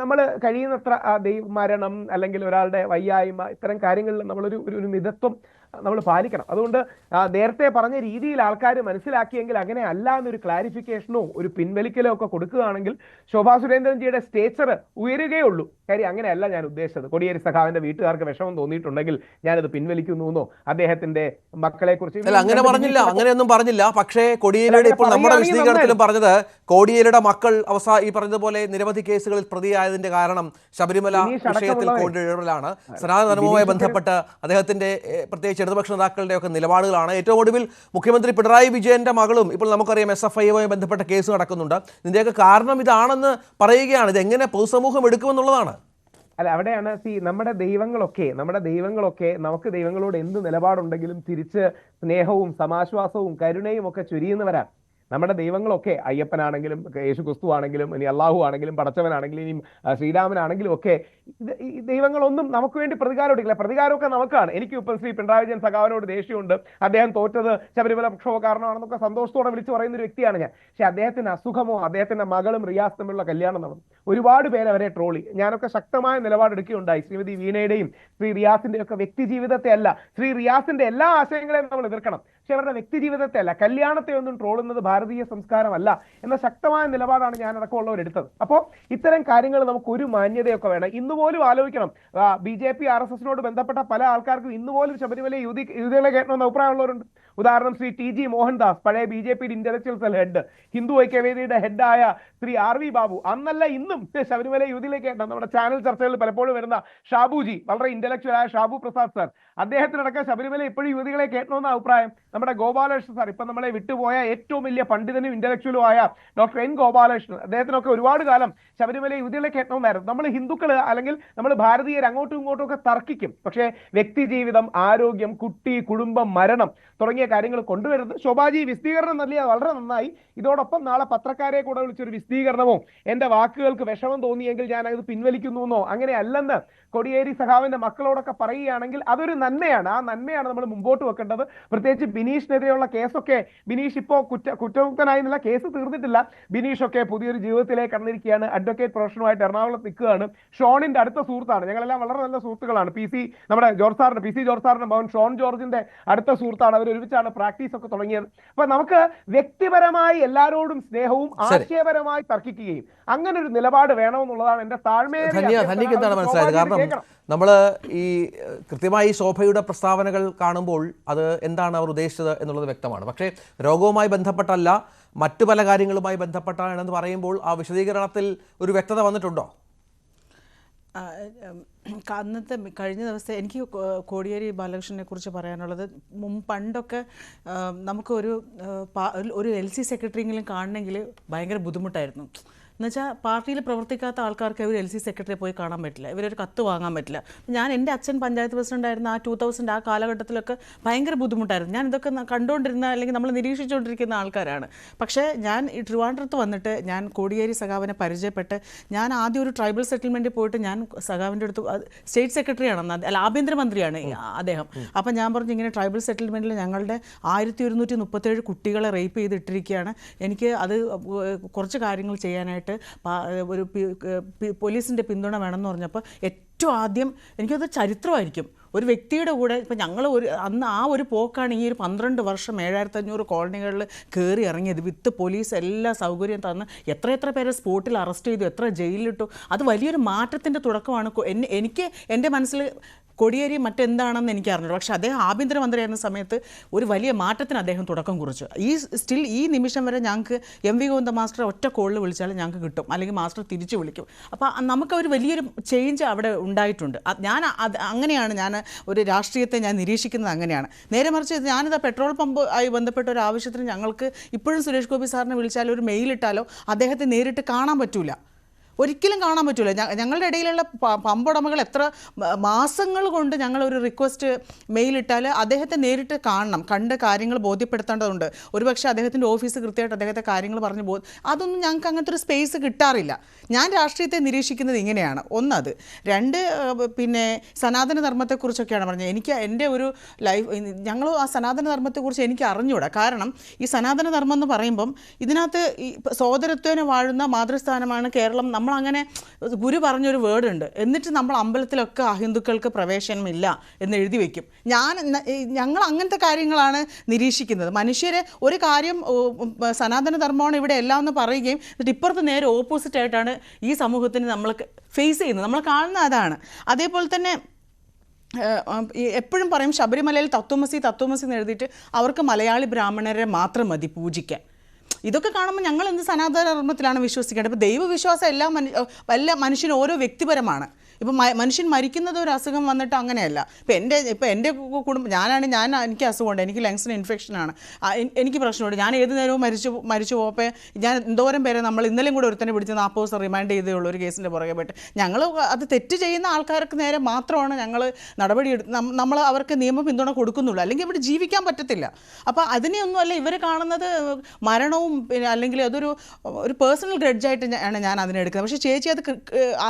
നമ്മൾ കഴിയുന്നത്ര മരണം അല്ലെങ്കിൽ ഒരാളുടെ വയ്യായ്മ ഇത്തരം കാര്യങ്ങളിൽ നമ്മളൊരു മിതത്വം നമ്മൾ പാലിക്കണം. അതുകൊണ്ട് നേരത്തെ പറഞ്ഞ രീതിയിൽ ആൾക്കാർ മനസ്സിലാക്കിയെങ്കിൽ അങ്ങനെ അല്ല എന്നൊരു ക്ലാരിഫിക്കേഷനോ ഒരു പിൻവലിക്കലോ ഒക്കെ കൊടുക്കുകയാണെങ്കിൽ ശോഭാ സുരേന്ദ്രൻജിയുടെ സ്റ്റേച്ചർ ഉയരുകയുള്ളൂ. കാര്യം അങ്ങനെയല്ല ഞാൻ ഉദ്ദേശിച്ചത്. കോടിയേരി സഖാവിന്റെ വീട്ടുകാർക്ക് വിഷമം തോന്നിയിട്ടുണ്ടെങ്കിൽ ഞാനത് പിൻവലിക്കുന്നു എന്നോ അദ്ദേഹത്തിന്റെ മക്കളെ കുറിച്ച് അങ്ങനെ പറഞ്ഞില്ല, അങ്ങനെയൊന്നും പറഞ്ഞില്ല. പക്ഷേ കോടിയേരിയുടെ ഇപ്പോൾ നമ്മുടെ വിശദീകരണത്തിലും പറഞ്ഞത് കോടിയേരിയുടെ മക്കൾ ഈ പറഞ്ഞതുപോലെ നിരവധി കേസുകളിൽ പ്രതിയായതിന്റെ കാരണം ശബരിമല വിഷയത്തിൽ കോടിയേരിയാണ്. സനാതനധർമ്മവുമായി ബന്ധപ്പെട്ട് അദ്ദേഹത്തിന്റെ പ്രത്യേകിച്ച് ഇടതുപക്ഷ നേതാക്കളുടെ ഒക്കെ നിലപാടുകളാണ്. ഏറ്റവും ഒടുവിൽ മുഖ്യമന്ത്രി പിണറായി വിജയന്റെ മകളും ഇപ്പോൾ നമുക്കറിയാം SFIയുമായി ബന്ധപ്പെട്ട കേസ് നടക്കുന്നുണ്ട്. ഇതിന്റെയൊക്കെ കാരണം ഇതാണെന്ന് പറയുകയാണ്. ഇതെങ്ങനെ പൊതുസമൂഹം എടുക്കുമെന്നുള്ളതാണ്. അല്ല, അവിടെയാണ് നമ്മുടെ ദൈവങ്ങളൊക്കെ നമുക്ക് ദൈവങ്ങളോട് എന്ത് നിലപാടുണ്ടെങ്കിലും തിരിച്ച് സ്നേഹവും സമാശ്വാസവും കരുണയും ഒക്കെ ചൊരിയുന്നവരാണ്. നമ്മുടെ ദൈവങ്ങളൊക്കെ അയ്യപ്പനാണെങ്കിലും യേശു ക്രിസ്തു ആണെങ്കിലും ഇനി അള്ളാഹു ആണെങ്കിലും പടച്ചവനാണെങ്കിലും ഇനി ശ്രീരാമനാണെങ്കിലും ഒക്കെ ദൈവങ്ങളൊന്നും നമുക്ക് വേണ്ടി പ്രതികാരം എടുക്കില്ല. പ്രതികാരമൊക്കെ നമുക്കാണ്. എനിക്ക് ഇപ്പം ശ്രീ പിണറായി വിജയൻ സഖാവിനോട് ദേഷ്യമുണ്ട്. അദ്ദേഹം തോറ്റത് ശബരിമല പ്രക്ഷോഭ കാരണമാണെന്നൊക്കെ സന്തോഷത്തോടെ വിളിച്ചു പറയുന്ന ഒരു വ്യക്തിയാണ് ഞാൻ. പക്ഷെ അദ്ദേഹത്തിന് അസുഖമോ അദ്ദേഹത്തിന്റെ മകളും റിയാസ് തമ്മിലുള്ള കല്യാണം നടന്നു. ഒരുപാട് പേര് അവരെ ട്രോളി. ഞാനൊക്കെ ശക്തമായ നിലപാടെടുക്കുകയുണ്ടായി. ശ്രീമതി വീണയുടെയും ശ്രീ റിയാസിന്റെ ഒക്കെ വ്യക്തി ജീവിതത്തെ അല്ല, ശ്രീ റിയാസിന്റെ എല്ലാ ആശയങ്ങളെയും നമ്മൾ എതിർക്കണം. പക്ഷെ അവരുടെ വ്യക്തി ജീവിതത്തെ അല്ല, കല്യാണത്തെ ഒന്നും ട്രോളുന്നത് ഭാരതീയ സംസ്കാരമല്ല എന്ന ശക്തമായ നിലപാടാണ് ഞാൻ അടക്കമുള്ളവർ എടുത്തത്. അപ്പോൾ ഇത്തരം കാര്യങ്ങൾ നമുക്ക് ഒരു മാന്യതയൊക്കെ വേണം. ഇന്നുപോലും ആലോചിക്കണം, BJP RSSനോട് ബന്ധപ്പെട്ട പല ആൾക്കാർക്കും ഇന്നുപോലും ശബരിമല യുവതികളെ കേട്ടണമെന്ന് അഭിപ്രായമുള്ളവരുണ്ട്. ഉദാഹരണം ശ്രീ TG മോഹൻദാസ്, പഴയ BJP intellectual cell head, Hindu ഐക്യവേദിയുടെ ഹെഡായ ശ്രീ RV ബാബു, അന്നല്ല ഇന്നും ശബരിമല യുവതികളെ കേട്ട നമ്മുടെ ചാനൽ ചർച്ചകളിൽ പലപ്പോഴും വരുന്ന ഷാബുജി, വളരെ ഇന്റലക്ച്വൽ ആയ ഷാബു പ്രസാദ് സാർ, അദ്ദേഹത്തിനടക്കം ശബരിമല ഇപ്പോഴും യുവതികളെ കേട്ടണമെന്ന അഭിപ്രായം. നമ്മുടെ ഗോപാലകൃഷ്ണൻ സാർ, ഇപ്പൊ നമ്മളെ വിട്ടുപോയ ഏറ്റവും വലിയ പണ്ഡിതനും ഇന്റലക്ച്വലും ആയ ഡോക്ടർ N ഗോപാലകൃഷ്ണൻ, അദ്ദേഹത്തിനൊക്കെ ഒരുപാട് കാലം ശബരിമല യുവതികളെ കേട്ടണമെന്നായിരുന്നു. നമ്മൾ ഹിന്ദുക്കൾ അല്ലെങ്കിൽ നമ്മൾ ഭാരതീയർ അങ്ങോട്ടും ഇങ്ങോട്ടും ഒക്കെ തർക്കിക്കും. പക്ഷേ വ്യക്തി ജീവിതം, ആരോഗ്യം, കുട്ടി, കുടുംബം, മരണം തുടങ്ങിയ കാര്യങ്ങൾ കൊണ്ടുവരുന്നത് ശോഭാജി വിശദീകരണം നൽകിയത് വളരെ നന്നായി. ഇതോടൊപ്പം നാളെ പത്രക്കാരെ കൂടെ വിളിച്ചൊരു വിശദീകരണമോ എന്റെ വാക്കുകൾക്ക് വിഷമം തോന്നിയെങ്കിൽ ഞാൻ അത് പിൻവലിക്കുന്നു എന്നോ അങ്ങനെ അല്ലെന്ന് കോടിയേരി സഖാവിന്റെ മക്കളോടൊക്കെ പറയുകയാണെങ്കിൽ അതൊരു നന്മയാണ്. ആ നന്മയാണ് നമ്മൾ മുമ്പോട്ട് വെക്കേണ്ടത്. പ്രത്യേകിച്ച് ബിനീഷിനെതിരെയുള്ള കേസൊക്കെ ബിനീഷ് ഇപ്പോൾ കുറ്റ കുറ്റമുക്തനായി എന്നുള്ള കേസ് തീർന്നിട്ടില്ല. ബിനീഷൊക്കെ പുതിയൊരു ജീവിതത്തിലേക്ക് കടന്നിരിക്കുകയാണ്. അഡ്വക്കേറ്റ് പ്രൊഫഷനുമായിട്ട് എറണാകുളത്ത് നിൽക്കുകയാണ്. ഷോണിന്റെ അടുത്ത സുഹൃത്താണ്. ഞങ്ങളെല്ലാം വളരെ നല്ല സുഹൃത്തുക്കളാണ്. നമ്മുടെ പി സി ജോർജ് സാറിന്റെ മകൻ ഷോൺ ജോർജിന്റെ അടുത്ത സുഹൃത്താണ്. അവർ ഒരുമിച്ചാണ് പ്രാക്ടീസ് ഒക്കെ തുടങ്ങിയത്. അപ്പൊ നമുക്ക് വ്യക്തിപരമായി എല്ലാവരോടും സ്നേഹവും ആശയപരമായി തർക്കിക്കുകയും അങ്ങനെ ഒരു നിലപാട് വേണമെന്നുള്ളതാണ് എന്റെ ധന്യക്ക് എന്താണ് മനസ്സിലായത്? കാരണം നമ്മൾ ഈ കൃത്യമായി ശോഭയുടെ പ്രസ്താവനകൾ കാണുമ്പോൾ അത് എന്താണ് അവർ ഉദ്ദേശിച്ചത് എന്നുള്ളത് വ്യക്തമാണ്. പക്ഷേ രോഗവുമായി ബന്ധപ്പെട്ടല്ല, മറ്റു പല കാര്യങ്ങളുമായി ബന്ധപ്പെട്ടാണെന്ന് പറയുമ്പോൾ ആ വിശദീകരണത്തിൽ ഒരു വ്യക്തത വന്നിട്ടുണ്ടോ? അന്നത്തെ കഴിഞ്ഞ ദിവസം എനിക്ക് കോടിയേരി ബാലകൃഷ്ണനെ കുറിച്ച് പറയാനുള്ളത്, പണ്ടൊക്കെ നമുക്ക് ഒരു LC സെക്രട്ടറിയെങ്കിലും കാണണമെങ്കിൽ ഭയങ്കര ബുദ്ധിമുട്ടായിരുന്നു. എന്നുവെച്ചാൽ പാർട്ടിയിൽ പ്രവർത്തിക്കാത്ത ആൾക്കാർക്ക് ഇവർ LC സെക്രട്ടറിയെ പോയി കാണാൻ പറ്റില്ല, ഇവരൊരു കത്ത് വാങ്ങാൻ പറ്റില്ല. എൻ്റെ അച്ഛൻ പഞ്ചായത്ത് പ്രസിഡന്റ് ആയിരുന്ന ആ 2000 ആ കാലഘട്ടത്തിലൊക്കെ ഭയങ്കര ബുദ്ധിമുട്ടായിരുന്നു. ഞാൻ ഇതൊക്കെ കണ്ടുകൊണ്ടിരുന്ന അല്ലെങ്കിൽ നമ്മൾ നിരീക്ഷിച്ചുകൊണ്ടിരിക്കുന്ന ആൾക്കാരാണ്. പക്ഷേ ഞാൻ ഈ ട്രിവാൻഡ്രത്ത് വന്നിട്ട് ഞാൻ കോടിയേരി സഖാവിനെ പരിചയപ്പെട്ട് ഞാൻ ആദ്യം ഒരു ട്രൈബൽ സെറ്റിൽമെൻറ്റിൽ പോയിട്ട് ഞാൻ സഖാവിൻ്റെ അടുത്ത്, സ്റ്റേറ്റ് സെക്രട്ടറിയാണ് അല്ല ആഭ്യന്തരമന്ത്രിയാണ് അദ്ദേഹം. അപ്പം ഞാൻ പറഞ്ഞു ഇങ്ങനെ ട്രൈബൽ സെറ്റിൽമെൻറ്റിൽ ഞങ്ങളുടെ 1237 കുട്ടികളെ റേപ്പ് ചെയ്തിട്ടിരിക്കുകയാണ്, എനിക്ക് അത് കുറച്ച് കാര്യങ്ങൾ ചെയ്യാനായിട്ട് ഒരു പോലീസിൻ്റെ പിന്തുണ വേണമെന്ന് പറഞ്ഞപ്പോൾ ഏറ്റവും ആദ്യം എനിക്കത് ചരിത്രമായിരിക്കും. ഒരു വ്യക്തിയുടെ കൂടെ ഇപ്പം ഞങ്ങൾ അന്ന് ആ ഒരു പോക്കാണ് ഈ ഒരു 12 വർഷം 7500 കോളനികളിൽ കയറി ഇറങ്ങിയത്. വിത്ത് പോലീസ് എല്ലാ സൗകര്യം തന്ന് എത്ര പേരെ സ്പോട്ടിൽ അറസ്റ്റ് ചെയ്തു, എത്ര ജയിലിലിട്ടു. അത് വലിയൊരു മാറ്റത്തിൻ്റെ തുടക്കമാണ്. എനിക്ക് എൻ്റെ മനസ്സിൽ കോടിയേരി മറ്റെന്താണെന്ന് എനിക്ക് അറിഞ്ഞു. പക്ഷേ അദ്ദേഹം ആഭ്യന്തരമന്ത്രിയായിരുന്ന സമയത്ത് ഒരു വലിയ മാറ്റത്തിന് അദ്ദേഹം തുടക്കം കുറിച്ചു. ഈ നിമിഷം വരെ ഞങ്ങൾക്ക് MV ഗോവിന്ദ മാസ്റ്റർ ഒറ്റ കോളിൽ വിളിച്ചാൽ ഞങ്ങൾക്ക് കിട്ടും, അല്ലെങ്കിൽ മാസ്റ്റർ തിരിച്ചു വിളിക്കും. അപ്പോൾ നമുക്ക് ഒരു വലിയൊരു ചേഞ്ച് അവിടെ ഉണ്ടായിട്ടുണ്ട്. അങ്ങനെയാണ് ഞാൻ ഒരു രാഷ്ട്രീയത്തെ ഞാൻ നിരീക്ഷിക്കുന്നത്. അങ്ങനെയാണ്. നേരെ മറിച്ച് ഞാനിത് പെട്രോൾ പമ്പ് ആയി ബന്ധപ്പെട്ട ഒരു ആവശ്യത്തിന് ഞങ്ങൾക്ക് ഇപ്പോഴും സുരേഷ് ഗോപി സാറിനെ വിളിച്ചാലോ ഒരു മെയിലിട്ടാലോ അദ്ദേഹത്തെ നേരിട്ട് കാണാൻ പറ്റൂല, ഒരിക്കലും കാണാൻ പറ്റില്ല. ഞങ്ങളുടെ ഇടയിലുള്ള പമ്പുടമകൾ എത്ര മാസങ്ങൾ കൊണ്ട് ഞങ്ങളൊരു റിക്വസ്റ്റ് മെയിലിട്ടാൽ അദ്ദേഹത്തെ നേരിട്ട് കാണണം, കണ്ട് കാര്യങ്ങൾ ബോധ്യപ്പെടുത്തേണ്ടതുണ്ട്. ഒരുപക്ഷെ അദ്ദേഹത്തിൻ്റെ ഓഫീസ് കൃത്യമായിട്ട് അദ്ദേഹത്തെ കാര്യങ്ങൾ പറഞ്ഞ് അതൊന്നും ഞങ്ങൾക്ക് അങ്ങനത്തെ ഒരു സ്പേസ് കിട്ടാറില്ല. ഞാൻ രാഷ്ട്രീയത്തെ നിരീക്ഷിക്കുന്നത് ഇങ്ങനെയാണ്. ഒന്നത്. രണ്ട്, പിന്നെ സനാതന ധർമ്മത്തെക്കുറിച്ചൊക്കെയാണ് പറഞ്ഞത്. എനിക്ക് എൻ്റെ ഒരു ഞങ്ങൾ ആ സനാതന ധർമ്മത്തെക്കുറിച്ച് എനിക്ക് അറിഞ്ഞുകൂടാ. കാരണം ഈ സനാതന ധർമ്മം എന്ന് പറയുമ്പം ഇതിനകത്ത് ഈ സോദരത്വേന വാഴുന്ന മാതൃസ്ഥാനമാണ് കേരളം. നമ്മളങ്ങനെ ഗുരു പറഞ്ഞൊരു വേർഡ് ഉണ്ട്. എന്നിട്ട് നമ്മൾ അമ്പലത്തിലൊക്കെ അഹിന്ദുക്കൾക്ക് പ്രവേശനമില്ല എന്ന് എഴുതി വയ്ക്കും. ഞങ്ങൾ അങ്ങനത്തെ കാര്യങ്ങളാണ് നിരീക്ഷിക്കുന്നത്. മനുഷ്യരെ ഒരു കാര്യം സനാതന ധർമ്മമാണ് ഇവിടെ എല്ലാം എന്ന് പറയുകയും എന്നിട്ട് ഇപ്പുറത്ത് നേരെ ഓപ്പോസിറ്റ് ആയിട്ടാണ് ഈ സമൂഹത്തിന് നമ്മൾ ഫേസ് ചെയ്യുന്നത്. നമ്മൾ കാണുന്ന അതാണ്. അതേപോലെ തന്നെ എപ്പോഴും പറയും ശബരിമലയിൽ തത്വമസി എന്ന് എഴുതിയിട്ട് അവർക്ക് മലയാളി ബ്രാഹ്മണരെ മാത്രം മതി പൂജിക്കാൻ. ഇതൊക്കെ കാണുമ്പോൾ ഞങ്ങൾ എന്ത് സനാതന ധർമ്മത്തിലാണ് വിശ്വസിക്കേണ്ടത്? ഇപ്പോൾ ദൈവവിശ്വാസം എല്ലാ മനുഷ്യനും ഓരോ വ്യക്തിപരമാണ്. ഇപ്പം മനുഷ്യൻ മരിക്കുന്നത് ഒരു അസുഖം വന്നിട്ട് അങ്ങനെയല്ല. ഇപ്പം എൻ്റെ കുടുംബം എനിക്ക് അസുഖമുണ്ട്, എനിക്ക് ലങ്സിന് ഇൻഫെക്ഷനാണ്, എനിക്ക് പ്രശ്നമുണ്ട്, ഞാൻ ഏത് നേരവും മരിച്ചു പോയപ്പോൾ ഞാൻ എന്തോരം പേരെ നമ്മൾ ഇന്നലെയും കൂടെ ഒരുത്തന്നെ പിടിച്ച് 40 ദിവസം റിമാൻഡ് ചെയ്തേ ഉള്ളൂ ഒരു കേസിൻ്റെ പുറകെ പോയിട്ട്. ഞങ്ങൾ അത് തെറ്റ് ചെയ്യുന്ന ആൾക്കാർക്ക് നേരെ മാത്രമാണ് ഞങ്ങൾ നടപടി നമ്മൾ അവർക്ക് നിയമ പിന്തുണ കൊടുക്കുന്നുള്ളൂ, അല്ലെങ്കിൽ ഇവിടെ ജീവിക്കാൻ പറ്റത്തില്ല. അപ്പോൾ അതിനെയൊന്നുമല്ല ഇവർ കാണുന്നത് മരണവും അല്ലെങ്കിൽ അതൊരു പേഴ്സണൽ ഗ്രഡ്ജായിട്ട് ഞാൻ അതിനെടുക്കുന്നത്. പക്ഷേ ചേച്ചി അത്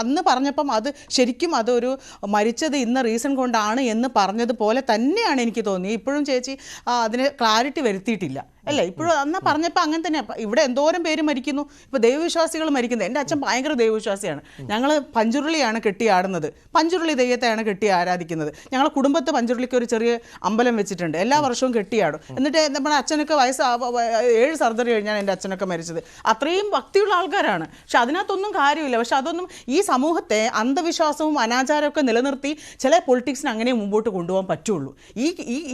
അന്ന് പറഞ്ഞപ്പം അത് ശരിക്കും അതൊരു മരിച്ചത് ഇന്ന റീസൺ കൊണ്ടാണ് എന്ന് പറഞ്ഞതുപോലെ തന്നെയാണ് എനിക്ക് തോന്നിയത്. ഇപ്പോഴും ചേച്ചി അതിന് ക്ലാരിറ്റി വരുത്തിയിട്ടില്ല അല്ലേ? ഇപ്പോഴും അന്ന് പറഞ്ഞപ്പോൾ അങ്ങനെ തന്നെ. ഇവിടെ എന്തോരം പേര് മരിക്കുന്നു, ഇപ്പോൾ ദൈവവിശ്വാസികൾ മരിക്കുന്നത്. എൻ്റെ അച്ഛൻ ഭയങ്കര ദൈവവിശ്വാസിയാണ്. ഞങ്ങൾ പഞ്ചുരുളിയാണ് കെട്ടിയാടുന്നത്, പഞ്ചുരുളി ദൈവത്തെയാണ് കെട്ടി ആരാധിക്കുന്നത്. ഞങ്ങളുടെ കുടുംബത്ത് പഞ്ചുരുളിക്ക് ഒരു ചെറിയ അമ്പലം വെച്ചിട്ടുണ്ട്, എല്ലാ വർഷവും കെട്ടിയാടും. എന്നിട്ട് നമ്മുടെ അച്ഛനൊക്കെ 7 സർജറി കഴിഞ്ഞാണ് എൻ്റെ അച്ഛനൊക്കെ മരിച്ചത്. അത്രയും ഭക്തിയുള്ള ആൾക്കാരാണ്. പക്ഷെ അതിനകത്തൊന്നും കാര്യമില്ല. പക്ഷെ അതൊന്നും ഈ സമൂഹത്തെ അന്ധവിശ്വാസവും അനാചാരമൊക്കെ നിലനിർത്തി ചില പൊളിറ്റിക്സിന് അങ്ങനെ മുമ്പോട്ട് കൊണ്ടുപോകാൻ പറ്റുള്ളൂ.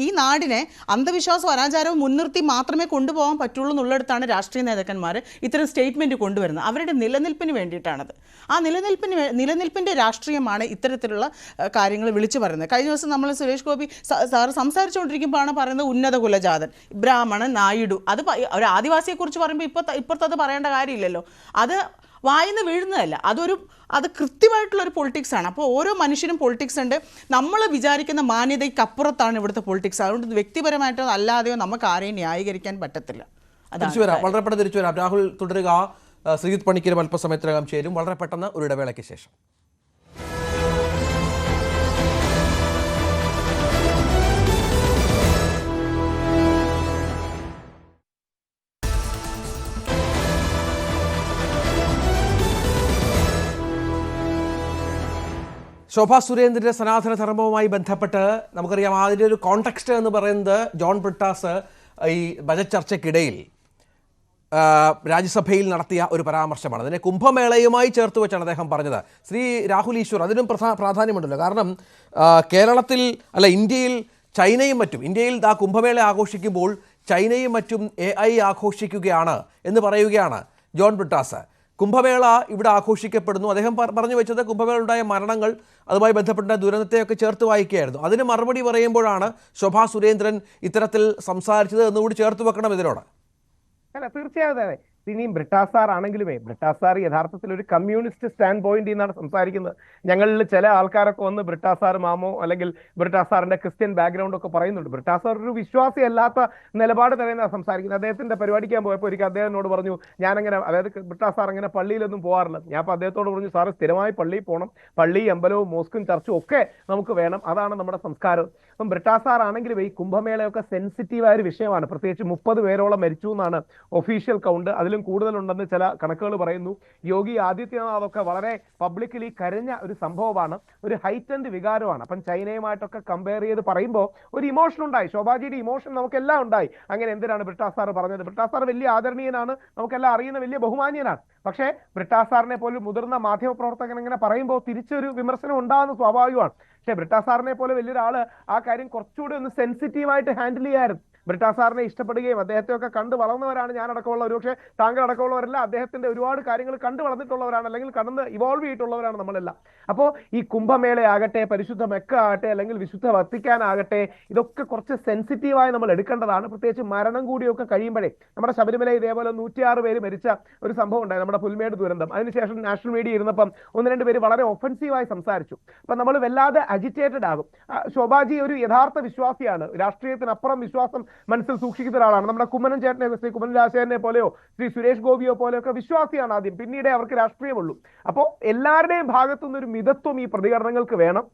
ഈ നാടിനെ അന്ധവിശ്വാസവും അനാചാരവും മുൻനിർത്തി മാത്രമേ കൊണ്ടുപോകാൻ പറ്റുള്ളൂ എന്നുള്ളിടത്താണ് രാഷ്ട്രീയ നേതാക്കന്മാർ ഇത്തരം സ്റ്റേറ്റ്മെൻറ്റ് കൊണ്ടുവരുന്നത്. അവരുടെ നിലനിൽപ്പിന് വേണ്ടിയിട്ടാണത്. ആ നിലനിൽപ്പിൻ്റെ രാഷ്ട്രീയമാണ് ഇത്തരത്തിലുള്ള കാര്യങ്ങൾ വിളിച്ചു പറയുന്നത്. കഴിഞ്ഞ ദിവസം നമ്മൾ സുരേഷ് ഗോപി സാറ് സംസാരിച്ചുകൊണ്ടിരിക്കുമ്പോഴാണ് പറയുന്നത് ഉന്നത കുലജാതൻ, ബ്രാഹ്മണൻ, നായിഡു. അത് ഒരു ആദിവാസിയെക്കുറിച്ച് പറയുമ്പോൾ ഇപ്പുറത്തത് പറയേണ്ട കാര്യമില്ലല്ലോ. അത് വായിന്ന് വീഴുന്നതല്ല, അത് കൃത്യമായിട്ടുള്ളൊരു പൊളിറ്റിക്സാണ്. അപ്പോൾ ഓരോ മനുഷ്യനും പൊളിറ്റിക്സ് ഉണ്ട്. നമ്മൾ വിചാരിക്കുന്ന മാന്യതയ്ക്കപ്പുറത്താണ് ഇവിടുത്തെ പൊളിറ്റിക്സ്. അതുകൊണ്ട് വ്യക്തിപരമായിട്ടോ അല്ലാതെയോ നമുക്ക് ആരെയും ന്യായീകരിക്കാൻ പറ്റത്തില്ല. വളരെ പെട്ടെന്ന് തിരിച്ചു വരാം. രാഹുൽ തുടരുക. ശ്രീജിത്ത് പണിക്കരും അല്പസമയത്തിനകം ചേരും. വളരെ പെട്ടെന്ന് ഒരു ഇടവേളയ്ക്ക് ശേഷം. ശോഭാ സുരേന്ദ്രന്റെ സനാതന ധർമ്മവുമായി ബന്ധപ്പെട്ട് നമുക്കറിയാം അതിൻ്റെ ഒരു കോണ്ടെക്സ്റ്റ് എന്ന് പറയുന്നത് ജോൺ ബ്രിട്ടാസ് ഈ ബജറ്റ് ചർച്ചയ്ക്കിടയിൽ രാജ്യസഭയിൽ നടത്തിയ ഒരു പരാമർശമാണ്. അതിനെ കുംഭമേളയുമായി ചേർത്ത് വെച്ചാണ് അദ്ദേഹം പറഞ്ഞത്. ശ്രീ രാഹുൽ ഈശ്വർ, അതിനും പ്രാധാന്യമുണ്ടല്ലോ. കാരണം കേരളത്തിൽ അല്ല ഇന്ത്യയിൽ ചൈനയും മറ്റും ഇന്ത്യയിൽ ആ കുംഭമേള ആഘോഷിക്കുമ്പോൾ ചൈനയും മറ്റും AI ആഘോഷിക്കുകയാണ് എന്ന് പറയുകയാണ് ജോൺ ബ്രിട്ടാസ്. കുംഭമേള ഇവിടെ ആഘോഷിക്കപ്പെടുന്നു. അദ്ദേഹം പറഞ്ഞു വെച്ചത് കുംഭമേള ഉണ്ടായ മരണങ്ങൾ അതുമായി ബന്ധപ്പെട്ട ദുരന്തത്തെയൊക്കെ ചേർത്ത് വായിക്കുകയായിരുന്നു. അതിന് മറുപടി പറയുമ്പോഴാണ് ശോഭാ സുരേന്ദ്രൻ ഇത്തരത്തിൽ സംസാരിച്ചത് എന്നുകൂടി ചേർത്ത് വെക്കണം ഇതിനോട്. അല്ല, തീർച്ചയായും അതെ. ഇനിയും ബ്രിട്ടാസ് സാർ ആണെങ്കിലുമേ ബ്രിട്ടാസ് സാർ യഥാർത്ഥത്തിൽ ഒരു കമ്മ്യൂണിസ്റ്റ് സ്റ്റാൻഡ് പോയിന്റ് നിന്നാണ് സംസാരിക്കുന്നത്. ഞങ്ങളിൽ ചില ആൾക്കാരൊക്കെ വന്ന് ബ്രിട്ടാസ് സാർ മാമോ അല്ലെങ്കിൽ ബ്രിട്ടാസ് സാറിന്റെ ക്രിസ്ത്യൻ ബാക്ക്ഗ്രൗണ്ട് ഒക്കെ പറയുന്നുണ്ട്. ബ്രിട്ടാസ് സാർ ഒരു വിശ്വാസി അല്ലാത്ത നിലപാട് തന്നെയാണ് സംസാരിക്കുന്നത്. അദ്ദേഹത്തിന്റെ പരിപാടിക്കാൻ പോയപ്പോൾ ഒരിക്കൽ അദ്ദേഹത്തിനോട് പറഞ്ഞു, ഞാനങ്ങനെ, അതായത് ബ്രിട്ടാസ് സാർ അങ്ങനെ പള്ളിയിലൊന്നും പോകാറില്ല. ഞാൻ അപ്പോൾ അദ്ദേഹത്തോട് പറഞ്ഞു, സാറ് സ്ഥിരമായി പള്ളിയിൽ പോകണം, പള്ളി അമ്പലവും മോസ്കും ചർച്ചും ഒക്കെ നമുക്ക് വേണം, അതാണ് നമ്മുടെ സംസ്കാരം. അപ്പം ബ്രിട്ടാസ് സാർ ആണെങ്കിലും ഈ കുംഭമേളയൊക്കെ സെൻസിറ്റീവായ ഒരു വിഷയമാണ്. പ്രത്യേകിച്ച് 30 പേരോളം മരിച്ചു എന്നാണ് ഒഫീഷ്യൽ കൗണ്ട്. അതിലും കൂടുതലുണ്ടെന്ന് ചില കണക്കുകൾ പറയുന്നു. യോഗി ആദിത്യനാഥൊക്കെ വളരെ പബ്ലിക്കലി കരഞ്ഞ ഒരു സംഭവമാണ്, ഒരു ഹൈറ്റൻഡ് വികാരമാണ്. അപ്പം ചൈനയുമായിട്ടൊക്കെ കമ്പയർ ചെയ്ത് പറയുമ്പോൾ ഒരു ഇമോഷൻ ഉണ്ടായി. ശോഭാജിയുടെ ഇമോഷൻ നമുക്കെല്ലാം ഉണ്ടായി. അങ്ങനെ എന്തിനാണ് ബ്രിട്ടാസ് സാർ പറഞ്ഞത്? ബ്രിട്ടാസ് സാർ വലിയ ആദരണീയനാണ്, നമുക്കെല്ലാം അറിയുന്ന വലിയ ബഹുമാന്യനാണ്. പക്ഷേ ബ്രിട്ടാസ് സാറിനെ പോലും മുതിർന്ന മാധ്യമപ്രവർത്തകൻ ഇങ്ങനെ പറയുമ്പോൾ തിരിച്ചൊരു വിമർശനം ഉണ്ടാകുന്ന സ്വാഭാവികമാണ്. പക്ഷേ ബ്രിട്ടാസ് സാറിനെ പോലെ വലിയൊരാള് ആ കാര്യം കുറച്ചുകൂടി ഒന്ന് സെൻസിറ്റീവായിട്ട് ഹാൻഡിൽ ചെയ്യാറുണ്ട്. ബ്രിട്ടാസ് സാറിനെ ഇഷ്ടപ്പെടുകയും അദ്ദേഹത്തെയൊക്കെ കണ്ടു വളർന്നവരാണ് ഞാനടക്കമുള്ള, ഒരുപക്ഷെ താങ്കൾ അടക്കമുള്ളവരെല്ലാം അദ്ദേഹത്തിന്റെ ഒരുപാട് കാര്യങ്ങൾ കണ്ടു വളർന്നിട്ടുള്ളവരാണ്, അല്ലെങ്കിൽ കടന്ന് ഇവോൾവ് ചെയ്തിട്ടുള്ളവരാണ് നമ്മളെല്ലാം. അപ്പോൾ ഈ കുംഭമേളയാകട്ടെ, പരിശുദ്ധ മെക്ക ആകട്ടെ, അല്ലെങ്കിൽ വിശുദ്ധ വത്തിക്കാനാകട്ടെ, ഇതൊക്കെ കുറച്ച് സെൻസിറ്റീവായി നമ്മൾ എടുക്കേണ്ടതാണ്. പ്രത്യേകിച്ച് മരണം കൂടിയൊക്കെ കഴിയുമ്പോഴേ, നമ്മുടെ ശബരിമല ഇതേപോലെ 106 പേര് മരിച്ച ഒരു സംഭവം ഉണ്ടായി, നമ്മുടെ പുൽമേട് ദുരന്തം. അതിനുശേഷം നാഷണൽ മീഡിയ ഇരുന്നപ്പം 1-2 പേര് വളരെ ഒഫൻസീവായി സംസാരിച്ചു. അപ്പം നമ്മൾ വല്ലാതെ അജിറ്റേറ്റഡ് ആകും. ശോഭാജി ഒരു യഥാർത്ഥ വിശ്വാസിയാണ്, രാഷ്ട്രീയത്തിനപ്പുറം വിശ്വാസം മനസ്സിൽ സൂക്ഷിക്കുന്ന ഒരാളാണ്. നമ്മുടെ കുമ്മനം ചേട്ടനെ, ശ്രീ കുമ്മനം രാജശേഖരനെ പോലെയോ ശ്രീ സുരേഷ് ഗോപിയോ പോലെയൊക്കെ വിശ്വാസിയാണ് ആദ്യം, പിന്നീടേ അവർക്ക് രാഷ്ട്രീയമുള്ളൂ. അപ്പോൾ എല്ലാവരുടെയും ഭാഗത്തുനിന്ന് ഒരു മിതത്വം ഈ പ്രതികരണങ്ങൾക്ക് വേണം.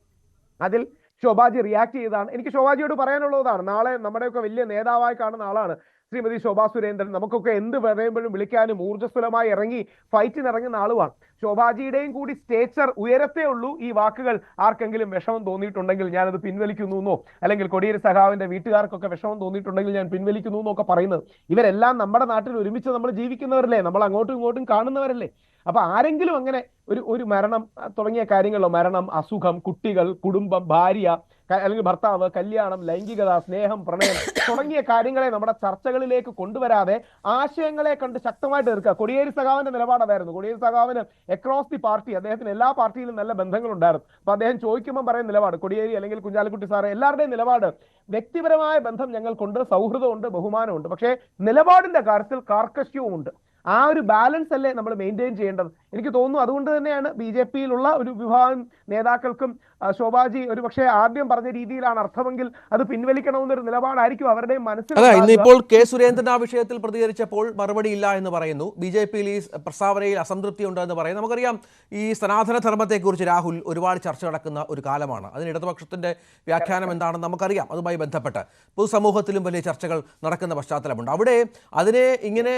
അതിൽ ശോഭാജി റിയാക്ട് ചെയ്തതാണ്. എനിക്ക് ശോഭാജിയോട് പറയാനുള്ളതാണ്, നാളെ നമ്മുടെയൊക്കെ വലിയ നേതാവായി കാണുന്ന ആളാണ് ശ്രീമതി ശോഭാ സുരേന്ദ്രൻ. നമുക്കൊക്കെ എന്ത് പറയുമ്പോഴും വിളിക്കാനും ഊർജ്ജസ്വലമായി ഇറങ്ങി ഫൈറ്റിനിറങ്ങുന്ന ആളുമാണ്. ശോഭാജിയുടെയും കൂടി സ്റ്റേച്ചർ ഉയരത്തേ ഉള്ളൂ. ഈ വാക്കുകൾ ആർക്കെങ്കിലും വിഷമം തോന്നിയിട്ടുണ്ടെങ്കിൽ ഞാനത് പിൻവലിക്കുന്നു എന്നോ, അല്ലെങ്കിൽ കൊടിയേരി സഖാവിന്റെ വീട്ടുകാർക്കൊക്കെ വിഷമം തോന്നിയിട്ടുണ്ടെങ്കിൽ ഞാൻ പിൻവലിക്കുന്നു എന്നൊക്കെ പറയുന്നത്, ഇവരെല്ലാം നമ്മുടെ നാട്ടിൽ ഒരുമിച്ച് നമ്മൾ ജീവിക്കുന്നവരല്ലേ, നമ്മൾ അങ്ങോട്ടും ഇങ്ങോട്ടും കാണുന്നവരല്ലേ. അപ്പൊ ആരെങ്കിലും അങ്ങനെ ഒരു മരണം തുടങ്ങിയ കാര്യങ്ങളോ, മരണം, അസുഖം, കുട്ടികൾ, കുടുംബം, ഭാര്യ അല്ലെങ്കിൽ ഭർത്താവ്, കല്യാണം, ലൈംഗികത, സ്നേഹം, പ്രണയം തുടങ്ങിയ കാര്യങ്ങളെ നമ്മുടെ ചർച്ചകളിലേക്ക് കൊണ്ടുവരാതെ ആശയങ്ങളെ കണ്ട് ശക്തമായിട്ട് എതിർക്കുക. കൊടിയേരി സഖാവിന്റെ നിലപാടായിരുന്നു. കൊടിയേരി സഖാവിന് അക്രോസ് ദി പാർട്ടി, അദ്ദേഹത്തിന് എല്ലാ പാർട്ടിയിലും നല്ല ബന്ധങ്ങളുണ്ടായിരുന്നു. അപ്പൊ അദ്ദേഹം ചോദിക്കുമ്പോൾ പറയുന്ന നിലപാട്, കൊടിയേരി അല്ലെങ്കിൽ കുഞ്ഞാലിക്കുട്ടി സാറ് എല്ലാവരുടെയും നിലപാട്, വ്യക്തിപരമായ ബന്ധം ഞങ്ങൾക്കുണ്ട്, സൗഹൃദമുണ്ട്, ബഹുമാനമുണ്ട്, പക്ഷേ നിലപാടിന്റെ കാര്യത്തിൽ കാർക്കശ്യവും ഉണ്ട്. ആ ഒരു ബാലൻസ് അല്ലേ നമ്മൾ മെയിൻറ്റെയിൻ ചെയ്യേണ്ടത്. എനിക്ക് തോന്നുന്നു അതുകൊണ്ട് തന്നെയാണ് BJP-യിലുള്ള ഒരു വിഭാഗം നേതാക്കൾക്കും ശോഭാജി ഒരു പക്ഷേ ആദ്യം പറഞ്ഞ രീതിയിലാണ് അർത്ഥമെങ്കിൽ അത് പിൻവലിക്കണമെന്നൊരു നിലപാടായിരിക്കും അവരുടെ മനസ്സിൽ. അതെ, ഇന്നിപ്പോൾ കെ സുരേന്ദ്രൻ ആ വിഷയത്തിൽ പ്രതികരിച്ചപ്പോൾ മറുപടി ഇല്ല എന്ന് പറയുന്നു. BJP-യിൽ ഈ പ്രസ്താവനയിൽ അസംതൃപ്തി ഉണ്ടെന്ന് പറയുന്നു. നമുക്കറിയാം ഈ സനാതന ധർമ്മത്തെക്കുറിച്ച് രാഹുൽ ഒരുപാട് ചർച്ച നടക്കുന്ന ഒരു കാലമാണ്. അതിന് ഇടതുപക്ഷത്തിന്റെ വ്യാഖ്യാനം എന്താണെന്ന് നമുക്കറിയാം. അതുമായി ബന്ധപ്പെട്ട് പൊതുസമൂഹത്തിലും വലിയ ചർച്ചകൾ നടക്കുന്ന പശ്ചാത്തലമുണ്ട്. അവിടെ അതിനെ ഇങ്ങനെ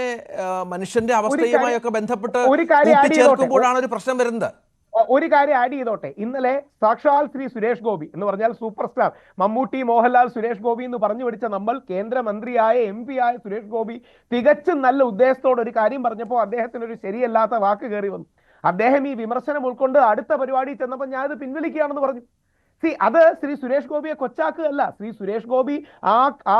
മനുഷ്യന്റെ അവസ്ഥയുമായി ഒക്കെ ബന്ധപ്പെട്ട് കൂട്ടിച്ചേർക്കുമ്പോഴാണ് ഒരു പ്രശ്നം വരുന്നത്. ഒരു കാര്യം ആഡ് ചെയ്തോട്ടെ. ഇന്നലെ സാക്ഷാൽ ശ്രീ സുരേഷ് ഗോപി എന്ന് പറഞ്ഞാൽ സൂപ്പർ സ്റ്റാർ മമ്മൂട്ടി, മോഹൻലാൽ, സുരേഷ് ഗോപി എന്ന് പറഞ്ഞു പിടിച്ച നമ്മൾ, കേന്ദ്രമന്ത്രിയായ MP ആയ സുരേഷ് ഗോപി തികച്ചും നല്ല ഉദ്ദേശത്തോടെ ഒരു കാര്യം പറഞ്ഞപ്പോൾ അദ്ദേഹത്തിന് ഒരു ശരിയല്ലാത്ത വാക്ക് കയറി വന്നു. അദ്ദേഹം ഈ വിമർശനം ഉൾക്കൊണ്ട് അടുത്ത പരിപാടി ചെന്നപ്പോൾ ഞാനത് പിൻവലിക്കുകയാണെന്ന് പറഞ്ഞു. അത് ശ്രീ സുരേഷ് ഗോപിയെ കൊച്ചാക്കുകയല്ല, ശ്രീ സുരേഷ് ഗോപി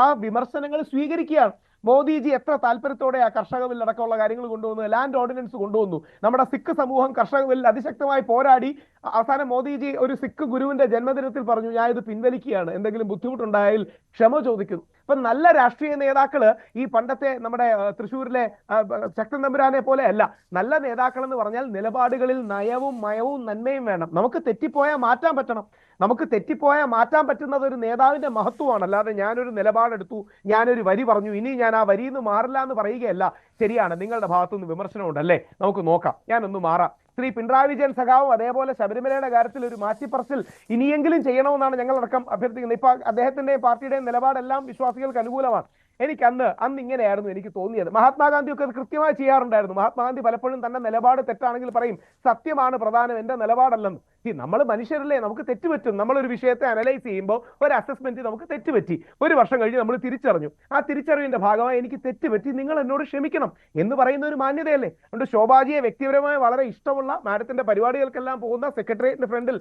ആ വിമർശനങ്ങൾ സ്വീകരിക്കുകയാണ്. മോദിജി എത്ര താല്പര്യത്തോടെ ആ കർഷക ബില്ല് അടക്കമുള്ള കാര്യങ്ങൾ കൊണ്ടുവന്നു, ലാൻഡ് ഓർഡിനൻസ് കൊണ്ടുവന്നു. നമ്മുടെ സിഖ് സമൂഹം കർഷക ബില്ലിൽ അതിശക്തമായി പോരാടി. അവസാനം മോദിജി ഒരു സിഖ് ഗുരുവിന്റെ ജന്മദിനത്തിൽ പറഞ്ഞു, ഞാൻ ഇത് പിൻവലിക്കുകയാണ്, എന്തെങ്കിലും ബുദ്ധിമുട്ടുണ്ടായാൽ ക്ഷമ ചോദിക്കുന്നു. ഇപ്പൊ നല്ല രാഷ്ട്രീയ നേതാക്കള് ഈ പണ്ടത്തെ നമ്മുടെ തൃശ്ശൂരിലെ ശക്തൻ തമ്പുരാനെ പോലെ അല്ല. നല്ല നേതാക്കൾ എന്ന് പറഞ്ഞാൽ നിലപാടുകളിൽ നയവും മയവും നന്മയും വേണം. നമുക്ക് തെറ്റിപ്പോയാൽ മാറ്റാൻ പറ്റണം. നമുക്ക് തെറ്റിപ്പോയാൽ മാറ്റാൻ പറ്റുന്നത് ഒരു നേതാവിന്റെ മഹത്വമാണ്. അല്ലാതെ ഞാനൊരു നിലപാടെടുത്തു, ഞാനൊരു വരി പറഞ്ഞു, ഇനി ഞാൻ ആ വരിയിൽ നിന്ന് മാറില്ല എന്ന് പറയുകയല്ല. ശരിയാണ്, നിങ്ങളുടെ ഭാഗത്തുനിന്ന് വിമർശനമുണ്ടല്ലേ, നമുക്ക് നോക്കാം, ഞാനൊന്ന് മാറാം. ശ്രീ പിണറായി വിജയൻ സഖാവും അതേപോലെ ശബരിമലയുടെ കാര്യത്തിൽ ഒരു മാറ്റിപ്പറച്ചിൽ ഇനിയെങ്കിലും ചെയ്യണമെന്നാണ് ഞങ്ങളടക്കം അഭ്യർത്ഥിക്കുന്നത്. ഇപ്പൊ അദ്ദേഹത്തിന്റെയും പാർട്ടിയുടെയും നിലപാടെല്ലാം വിശ്വാസികൾക്ക് അനുകൂലമാണ്. എനിക്ക് അന്ന് ഇങ്ങനെയായിരുന്നു എനിക്ക് തോന്നിയത്. മഹാത്മാഗാന്ധി ഒക്കെ അത് കൃത്യമായി ചെയ്യാറുണ്ടായിരുന്നു. മഹാത്മാഗാന്ധി പലപ്പോഴും തന്റെ നിലപാട് തെറ്റാണെങ്കിൽ പറയും സത്യമാണ് പ്രധാനം, എന്റെ നിലപാടല്ലെന്ന്. നമ്മൾ മനുഷ്യരല്ലേ, നമുക്ക് തെറ്റുപറ്റും. നമ്മളൊരു വിഷയത്തെ അനലൈസ് ചെയ്യുമ്പോൾ ഒരു അസസ്മെന്റ് നമുക്ക് തെറ്റുപറ്റി, ഒരു വർഷം കഴിഞ്ഞ് നമ്മൾ തിരിച്ചറിഞ്ഞു. ആ തിരിച്ചറിവിന്റെ ഭാഗമായി എനിക്ക് തെറ്റുപറ്റി, നിങ്ങൾ എന്നോട് ക്ഷമിക്കണം എന്ന് പറയുന്ന ഒരു മാന്യതയല്ലേ. അതുകൊണ്ട് ശോഭാജിയെ വ്യക്തിപരമായി വളരെ ഇഷ്ടമുള്ള, മാഡത്തിന്റെ പരിപാടികൾക്കെല്ലാം പോകുന്ന, സെക്രട്ടേറിയറ്റിന്റെ ഫ്രണ്ടിൽ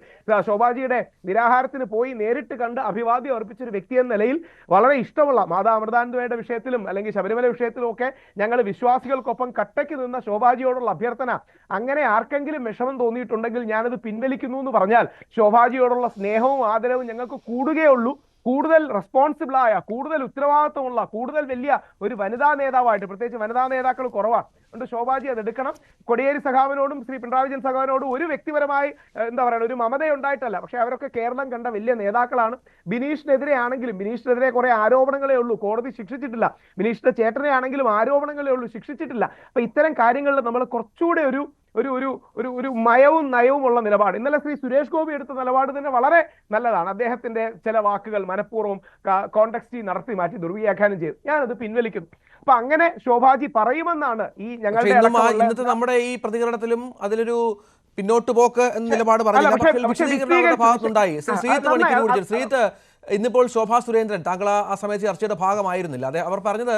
ശോഭാജിയുടെ നിരാഹാരത്തിന് പോയി നേരിട്ട് കണ്ട് അഭിവാദ്യം അർപ്പിച്ച ഒരു വ്യക്തി എന്ന നിലയിൽ വളരെ ഇഷ്ടമുള്ള, മാതാ അമൃതാനന്ദയുടെ വിഷയത്തിലും അല്ലെങ്കിൽ ശബരിമല വിഷയത്തിലും ഒക്കെ ഞങ്ങൾ വിശ്വാസികൾക്കൊപ്പം കട്ടയ്ക്ക് നിന്ന ശോഭാജിയോടുള്ള അഭ്യർത്ഥന, അങ്ങനെ ആർക്കെങ്കിലും വിഷമം തോന്നിയിട്ടുണ്ടെങ്കിൽ ഞാനത് പിൻവലിക്കുന്നു എന്ന് പറഞ്ഞാൽ ശോഭാജിയോടുള്ള സ്നേഹവും ആദരവും ഞങ്ങൾക്ക് കൂടുകയുള്ളൂ. കൂടുതൽ റെസ്പോൺസിബിളായ, കൂടുതൽ ഉത്തരവാദിത്വമുള്ള, കൂടുതൽ വലിയ ഒരു വനിതാ നേതാവായിട്ട്, പ്രത്യേകിച്ച് വനിതാ നേതാക്കൾ കുറവാണ്. അതുകൊണ്ട് ശോഭാജി അത് എടുക്കണം. കോടിയേരി സഖാവിനോടും ശ്രീ പിണറായി വിജയൻ സഖാവിനോടും ഒരു വ്യക്തിപരമായി എന്താ പറയുക, ഒരു മമതയുണ്ടായിട്ടല്ല. പക്ഷെ അവരൊക്കെ കേരളം കണ്ട വലിയ നേതാക്കളാണ്. ബിനീഷിനെതിരെ ആണെങ്കിലും, ബിനീഷിനെതിരെ കുറെ ആരോപണങ്ങളേ ഉള്ളൂ, കോടതി ശിക്ഷിച്ചിട്ടില്ല. ബിനീഷിന്റെ ചേട്ടനെ ആണെങ്കിലും ആരോപണങ്ങളേ ഉള്ളൂ, ശിക്ഷിച്ചിട്ടില്ല. അപ്പൊ ഇത്തരം കാര്യങ്ങളിൽ നമ്മൾ കുറച്ചുകൂടെ ഒരു ഒരു ഒരു ഒരു ഒരു മയവും നയവും ഉള്ള നിലപാട്. ഇന്നലെ ശ്രീ സുരേഷ് ഗോപി എടുത്ത നിലപാട് തന്നെ വളരെ നല്ലതാണ്. അദ്ദേഹത്തിന്റെ ചില വാക്കുകൾ മനഃപൂർവ്വം കോണ്ടെക്സ്റ്റ് നടത്തി മാറ്റി ദുർവ്യാഖ്യാനം ചെയ്തു. ഞാനത് പിൻവലിക്കുന്നു. അപ്പൊ അങ്ങനെ ശോഭാജി പറയുമെന്നാണ് ഈ ഞങ്ങളുടെ ഇന്നത്തെ നമ്മുടെ ഈ പ്രതികരണത്തിലും അതിലൊരു പിന്നോട്ട് പോക്ക് എന്ന നിലപാട് പറഞ്ഞില്ല. ഭാഗത്തുണ്ടായി. ശ്രീത്ത് ഇന്നിപ്പോൾ ശോഭാ സുരേന്ദ്രൻ, താങ്കൾ ആ സമയത്ത് ചർച്ചയുടെ ഭാഗമായിരുന്നില്ല. അവർ പറഞ്ഞത്,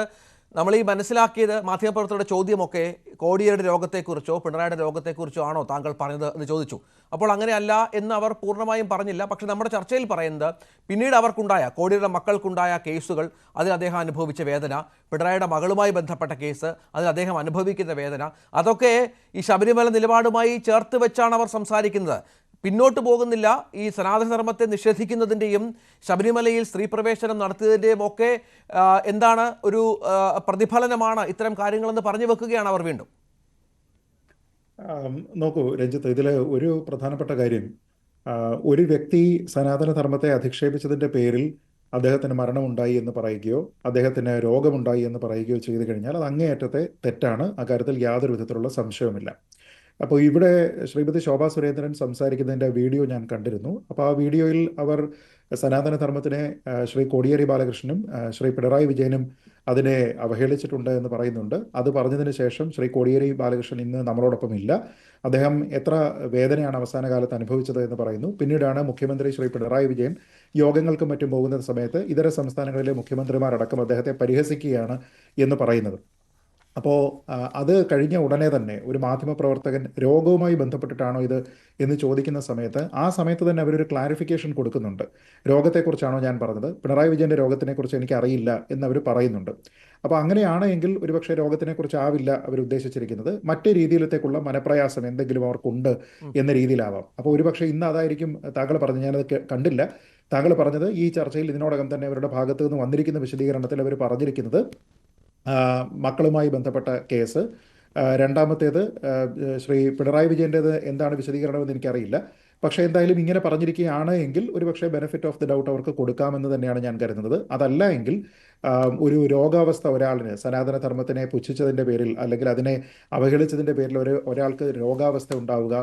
നമ്മൾ ഈ മനസ്സിലാക്കിയത് മാധ്യമപ്രവർത്തകരുടെ ചോദ്യമൊക്കെ കോടിയേരിയുടെ രോഗത്തെക്കുറിച്ചോ പിണറായിയുടെ രോഗത്തെക്കുറിച്ചോ ആണോ താങ്കൾ പറഞ്ഞത് എന്ന് ചോദിച്ചു. അപ്പോൾ അങ്ങനെയല്ല എന്ന് അവർ പൂർണ്ണമായും പറഞ്ഞില്ല. പക്ഷെ നമ്മുടെ ചർച്ചയിൽ പറയുന്നത്, പിന്നീട് അവർക്കുണ്ടായ, കോടിയേരിയുടെ മക്കൾക്കുണ്ടായ കേസുകൾ, അതിൽ അദ്ദേഹം അനുഭവിച്ച വേദന, പിണറായിയുടെ മകളുമായി ബന്ധപ്പെട്ട കേസ്, അതിൽ അദ്ദേഹം അനുഭവിക്കുന്ന വേദന, അതൊക്കെ ഈ ശബരിമല നിലപാടുമായി ചേർത്ത് വെച്ചാണ് അവർ സംസാരിക്കുന്നത്. പിന്നോട്ട് പോകുന്നില്ല. ഈ സനാതനധർമ്മത്തെ നിഷേധിക്കുന്നതിൻ്റെയും ശബരിമലയിൽ സ്ത്രീ പ്രവേശനം നടത്തിയതിൻ്റെയും ഒക്കെ എന്താണ് ഒരു പ്രതിഫലനമാണ് ഇത്തരം കാര്യങ്ങളെന്ന് പറഞ്ഞു വെക്കുകയാണ് അവർ വീണ്ടും. നോക്കൂ രഞ്ജിത്ത്, ഇതിൽ ഒരു പ്രധാനപ്പെട്ട കാര്യം, ഒരു വ്യക്തി സനാതനധർമ്മത്തെ അധിക്ഷേപിച്ചതിൻ്റെ പേരിൽ അദ്ദേഹത്തിന് മരണമുണ്ടായി എന്ന് പറയുകയോ അദ്ദേഹത്തിന് രോഗമുണ്ടായി എന്ന് പറയുകയോ ചെയ്തു കഴിഞ്ഞാൽ അത് അങ്ങേയറ്റത്തെ തെറ്റാണ്. അക്കാര്യത്തിൽ യാതൊരു വിധത്തിലുള്ള സംശയവുമില്ല. അപ്പോൾ ഇവിടെ ശ്രീമതി ശോഭാ സുരേന്ദ്രൻ സംസാരിക്കുന്നതിൻ്റെ വീഡിയോ ഞാൻ കണ്ടിരുന്നു. അപ്പോൾ ആ വീഡിയോയിൽ അവർ സനാതനധർമ്മത്തിനെ ശ്രീ കോടിയേരി ബാലകൃഷ്ണനും ശ്രീ പിണറായി വിജയനും അതിനെ അവഹേളിച്ചിട്ടുണ്ട് എന്ന് പറയുന്നുണ്ട്. അത് പറഞ്ഞതിന് ശേഷം ശ്രീ കോടിയേരി ബാലകൃഷ്ണൻ ഇന്ന് നമ്മളോടൊപ്പം ഇല്ല. അദ്ദേഹം എത്ര വേദനയാണ് അവസാന കാലത്ത് അനുഭവിച്ചത് എന്ന് പറയുന്നു. പിന്നീടാണ് മുഖ്യമന്ത്രി ശ്രീ പിണറായി വിജയൻ യോഗങ്ങൾക്കും മറ്റും പോകുന്ന സമയത്ത് ഇതര സംസ്ഥാനങ്ങളിലെ മുഖ്യമന്ത്രിമാരടക്കം അദ്ദേഹത്തെ പരിഹസിക്കുകയാണ് എന്ന് പറയുന്നത്. അപ്പോൾ അത് കഴിഞ്ഞ ഉടനെ തന്നെ ഒരു മാധ്യമപ്രവർത്തകൻ രോഗവുമായി ബന്ധപ്പെട്ടിട്ടാണോ ഇത് എന്ന് ചോദിക്കുന്ന സമയത്ത് ആ സമയത്ത് തന്നെ അവരൊരു ക്ലാരിഫിക്കേഷൻ കൊടുക്കുന്നുണ്ട്. രോഗത്തെക്കുറിച്ചാണോ ഞാൻ പറഞ്ഞത്, പിണറായി വിജയൻ്റെ രോഗത്തിനെക്കുറിച്ച് എനിക്ക് അറിയില്ല എന്നവർ പറയുന്നുണ്ട്. അപ്പോൾ അങ്ങനെയാണ് എങ്കിൽ ഒരുപക്ഷെ രോഗത്തിനെക്കുറിച്ച് ആവില്ല അവർ ഉദ്ദേശിച്ചിരിക്കുന്നത്, മറ്റു രീതിയിലത്തേക്കുള്ള മനപ്രയാസം എന്തെങ്കിലും അവർക്കുണ്ട് എന്ന രീതിയിലാവാം. അപ്പോൾ ഒരുപക്ഷെ ഇന്ന് അതായിരിക്കും താങ്കൾ പറഞ്ഞത്. ഞാനത് കണ്ടില്ല. താങ്കൾ പറഞ്ഞത് ഈ ചർച്ചയിൽ ഇതിനോടകം തന്നെ അവരുടെ ഭാഗത്തു നിന്ന് വന്നിരിക്കുന്ന വിശദീകരണത്തിൽ അവർ പറഞ്ഞിരിക്കുന്നത് മക്കളുമായി ബന്ധപ്പെട്ട കേസ്, രണ്ടാമത്തേത് ശ്രീ പിണറായി വിജയൻ്റേത് എന്താണ് വിശദീകരണമെന്ന് എനിക്കറിയില്ല. പക്ഷേ എന്തായാലും ഇങ്ങനെ പറഞ്ഞിരിക്കുകയാണ് എങ്കിൽ ഒരുപക്ഷെ ബെനിഫിറ്റ് ഓഫ് ദി ഡൗട്ട് അവർക്ക് കൊടുക്കാമെന്ന് തന്നെയാണ് ഞാൻ കരുതുന്നത്. അതല്ല എങ്കിൽ ഒരു രോഗാവസ്ഥ ഒരാളിന് സനാതനധർമ്മത്തിനെ പുച്ഛിച്ചതിൻ്റെ പേരിൽ അല്ലെങ്കിൽ അതിനെ അവഹേളിച്ചതിൻ്റെ പേരിൽ ഒരാൾക്ക് രോഗാവസ്ഥ ഉണ്ടാവുക,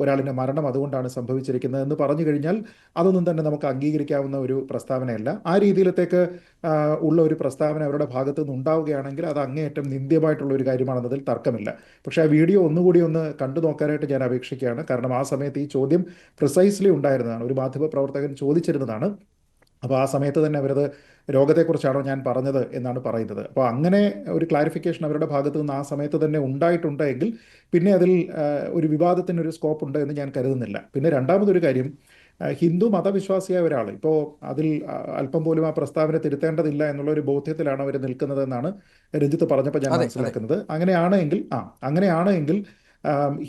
ഒരാളിൻ്റെ മരണം അതുകൊണ്ടാണ് സംഭവിച്ചിരിക്കുന്നത് എന്ന് പറഞ്ഞു കഴിഞ്ഞാൽ അതൊന്നും തന്നെ നമുക്ക് അംഗീകരിക്കാവുന്ന ഒരു പ്രസ്താവനയല്ല. ആ രീതിയിലത്തേക്ക് ഉള്ള ഒരു പ്രസ്താവന അവരുടെ ഭാഗത്തു നിന്ന് ഉണ്ടാവുകയാണെങ്കിൽ അത് അങ്ങേയറ്റം നിന്ദ്യമായിട്ടുള്ള ഒരു കാര്യമാണെന്നതിൽ തർക്കമില്ല. പക്ഷേ ആ വീഡിയോ ഒന്നുകൂടി ഒന്ന് കണ്ടു നോക്കാനായിട്ട് ഞാൻ അപേക്ഷിക്കുകയാണ്. കാരണം ആ സമയത്ത് ഈ ചോദ്യം പ്രിസൈസ്ലി ഉണ്ടായിരുന്നതാണ്, ഒരു മാധ്യമപ്രവർത്തകൻ ചോദിച്ചിരുന്നതാണ്. അപ്പോൾ ആ സമയത്ത് തന്നെ അവരത് രോഗത്തെക്കുറിച്ചാണോ ഞാൻ പറഞ്ഞത് എന്നാണ് പറയുന്നത്. അപ്പോൾ അങ്ങനെ ഒരു ക്ലാരിഫിക്കേഷൻ അവരുടെ ഭാഗത്തു നിന്ന് ആ സമയത്ത് തന്നെ ഉണ്ടായിട്ടുണ്ടെങ്കിൽ പിന്നെ അതിൽ ഒരു വിവാദത്തിനൊരു സ്കോപ്പ് ഉണ്ട് എന്ന് ഞാൻ കരുതുന്നില്ല. പിന്നെ രണ്ടാമതൊരു കാര്യം, ഹിന്ദു മതവിശ്വാസിയായ ഒരാൾ ഇപ്പോൾ അതിൽ അല്പം പോലും ആ പ്രസ്താവന തിരുത്തേണ്ടതില്ല എന്നുള്ള ഒരു ബോധ്യത്തിലാണ് അവർ നിൽക്കുന്നത് എന്നാണ് രഞ്ജിത്ത് പറഞ്ഞപ്പോൾ ഞാൻ മനസ്സിലാക്കുന്നത്. അങ്ങനെയാണെങ്കിൽ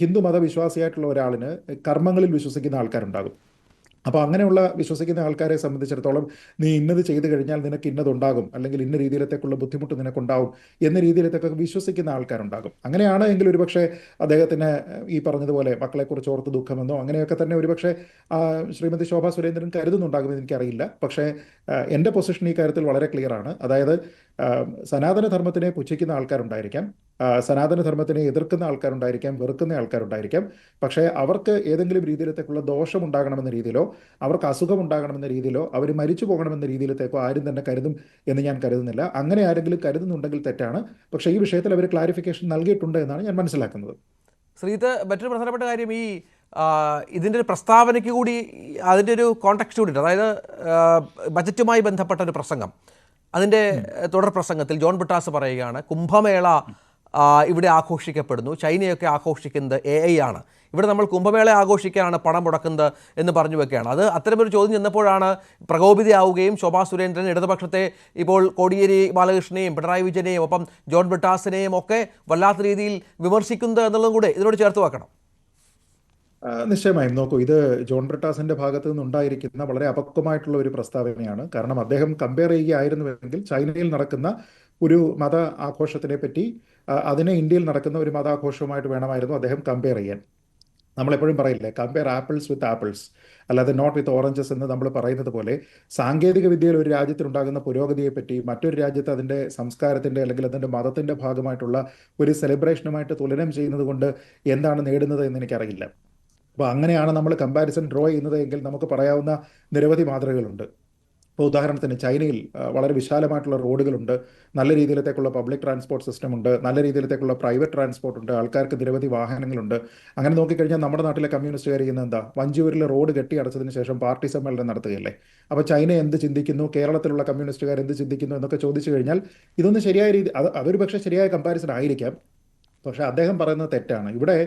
ഹിന്ദു മതവിശ്വാസിയായിട്ടുള്ള ഒരാളിന് കർമ്മങ്ങളിൽ വിശ്വസിക്കുന്ന ആൾക്കാരുണ്ടാകും. അപ്പോൾ അങ്ങനെയുള്ള വിശ്വസിക്കുന്ന ആൾക്കാരെ സംബന്ധിച്ചിടത്തോളം നീ ഇന്നത് ചെയ്തു കഴിഞ്ഞാൽ നിനക്ക് ഇന്നതുണ്ടാകും, അല്ലെങ്കിൽ ഇന്ന രീതിയിലത്തേക്കുള്ള ബുദ്ധിമുട്ട് നിനക്കുണ്ടാവും എന്ന രീതിയിലത്തേക്കൊക്കെ വിശ്വസിക്കുന്ന ആൾക്കാരുണ്ടാകും. അങ്ങനെയാണ് എങ്കിൽ ഒരുപക്ഷെ അദ്ദേഹത്തിന് ഈ പറഞ്ഞതുപോലെ മക്കളെക്കുറിച്ച് ഓർത്ത് ദുഃഖമെന്നോ അങ്ങനെയൊക്കെ തന്നെ ഒരുപക്ഷെ ശ്രീമതി ശോഭാ സുരേന്ദ്രൻ കരുതുന്നുണ്ടാകുമെന്ന് എനിക്കറിയില്ല. പക്ഷേ എൻ്റെ പൊസിഷൻ ഈ കാര്യത്തിൽ വളരെ ക്ലിയർ ആണ്. അതായത് സനാതനധർമ്മത്തിനെ പുച്ഛിക്കുന്ന ആൾക്കാരുണ്ടായിരിക്കാം, സനാതനധർമ്മത്തിനെ എതിർക്കുന്ന ആൾക്കാരുണ്ടായിരിക്കാം, വെറുക്കുന്ന ആൾക്കാരുണ്ടായിരിക്കാം. പക്ഷേ അവർക്ക് ഏതെങ്കിലും രീതിയിലത്തേക്കുള്ള ദോഷമുണ്ടാകണമെന്ന രീതിയിലോ അവർക്ക് അസുഖം ഉണ്ടാകണമെന്ന രീതിയിലോ അവർ മരിച്ചു പോകണമെന്ന രീതിയിലത്തേക്കോ ആരും തന്നെ കരുതും എന്ന് ഞാൻ കരുതുന്നില്ല. അങ്ങനെ ആരെങ്കിലും കരുതുന്നുണ്ടെങ്കിൽ തെറ്റാണ്. പക്ഷേ ഈ വിഷയത്തിൽ അവർ ക്ലാരിഫിക്കേഷൻ നൽകിയിട്ടുണ്ട് എന്നാണ് ഞാൻ മനസ്സിലാക്കുന്നത്. ശ്രീത്ത്, മറ്റൊരു പ്രധാനപ്പെട്ട കാര്യം ഈ ഇതിൻ്റെ ഒരു പ്രസ്താവനയ്ക്ക് കൂടി അതിൻ്റെ ഒരു കോൺടെക്സ്റ്റ് കൂടി ഉണ്ട്. അതായത് ബജറ്റുമായി ബന്ധപ്പെട്ട ഒരു പ്രസംഗം, അതിൻ്റെ തുടർ പ്രസംഗത്തിൽ ജോൺ ബ്രിട്ടാസ് പറയുകയാണ് കുംഭമേള ഇവിടെ ആഘോഷിക്കപ്പെടുന്നു, ചൈനയൊക്കെ ആഘോഷിക്കുന്നത് AI ആണ്, ഇവിടെ നമ്മൾ കുംഭമേള ആഘോഷിക്കാനാണ് പണം മുടക്കുന്നത് എന്ന് പറഞ്ഞു വെക്കുകയാണ്. അത് അത്തരമൊരു ചോദ്യം ചെന്നപ്പോഴാണ് പ്രകോപിതയാവുകയും ശോഭാ സുരേന്ദ്രൻ ഇടതുപക്ഷത്തെ ഇപ്പോൾ കോടിയേരി ബാലകൃഷ്ണനെയും പിണറായി വിജയനെയും ഒപ്പം ജോൺ ബ്രിട്ടാസിനെയും ഒക്കെ വല്ലാത്ത രീതിയിൽ വിമർശിക്കുന്നത് എന്നുള്ളതും കൂടെ ഇതിനോട് ചേർത്ത് വെക്കണം. നിശ്ചയമായും നോക്കൂ, ഇത് ജോൺ ബ്രിട്ടാസിന്റെ ഭാഗത്തു നിന്നുണ്ടായിരിക്കുന്ന വളരെ അപക്വമായിട്ടുള്ള ഒരു പ്രസ്താവനയാണ്. കാരണം അദ്ദേഹം കമ്പയർ ചെയ്യുകയായിരുന്നുവെങ്കിൽ ചൈനയിൽ നടക്കുന്ന ഒരു മത ആഘോഷത്തിനെ പറ്റി അതിനെ ഇന്ത്യയിൽ നടക്കുന്ന ഒരു മതാഘോഷവുമായിട്ട് വേണമായിരുന്നു അദ്ദേഹം കമ്പയർ ചെയ്യാൻ. നമ്മളെപ്പോഴും പറയില്ലേ, കമ്പയർ ആപ്പിൾസ് വിത്ത് ആപ്പിൾസ്, അല്ലാതെ നോട്ട് വിത്ത് ഓറഞ്ചസ് എന്ന് നമ്മൾ പറയുന്നത് പോലെ സാങ്കേതിക വിദ്യയിൽ ഒരു രാജ്യത്തിനുണ്ടാകുന്ന പുരോഗതിയെപ്പറ്റി മറ്റൊരു രാജ്യത്ത് അതിൻ്റെ സംസ്കാരത്തിൻ്റെ അല്ലെങ്കിൽ അതിൻ്റെ മതത്തിൻ്റെ ഭാഗമായിട്ടുള്ള ഒരു സെലിബ്രേഷനുമായിട്ട് തുലനം ചെയ്യുന്നത് കൊണ്ട് എന്താണ് നേടുന്നത് എന്ന് എനിക്കറിയില്ല. അപ്പോൾ അങ്ങനെയാണ് നമ്മൾ കമ്പാരിസൺ ഡ്രോ ചെയ്യുന്നത് എങ്കിൽ നമുക്ക് പറയാവുന്ന നിരവധി മാതൃകകളുണ്ട്. ഇപ്പോൾ ഉദാഹരണത്തിന് ചൈനയിൽ വളരെ വിശാലമായിട്ടുള്ള റോഡുകളുണ്ട്, നല്ല രീതിയിലത്തേക്കുള്ള പബ്ലിക് ട്രാൻസ്പോർട്ട് സിസ്റ്റം ഉണ്ട്, നല്ല രീതിയിലത്തേക്കുള്ള പ്രൈവറ്റ് ട്രാൻസ്പോർട്ട് ഉണ്ട്, ആൾക്കാർക്ക് നിരവധി വാഹനങ്ങളുണ്ട്. അങ്ങനെ നോക്കിക്കഴിഞ്ഞാൽ നമ്മുടെ നാട്ടിലെ കമ്മ്യൂണിസ്റ്റുകാർ ചെയ്യുന്നത് എന്താ? വഞ്ചിയൂരിലെ റോഡ് കെട്ടി അടച്ചതിന് ശേഷം പാർട്ടി സമ്മേളനം നടത്തുകയല്ലേ. അപ്പോൾ ചൈന എന്ത് ചിന്തിക്കുന്നു, കേരളത്തിലുള്ള കമ്മ്യൂണിസ്റ്റുകാർ എന്ത് ചിന്തിക്കുന്നു എന്നൊക്കെ ചോദിച്ചു കഴിഞ്ഞാൽ ഇതൊന്നും ശരിയായ രീതി അതൊരു പക്ഷേ ശരിയായ കമ്പാരിസൺ ആയിരിക്കാം. പക്ഷേ അദ്ദേഹം പറയുന്നത് തെറ്റാണ്. ഇവിടെ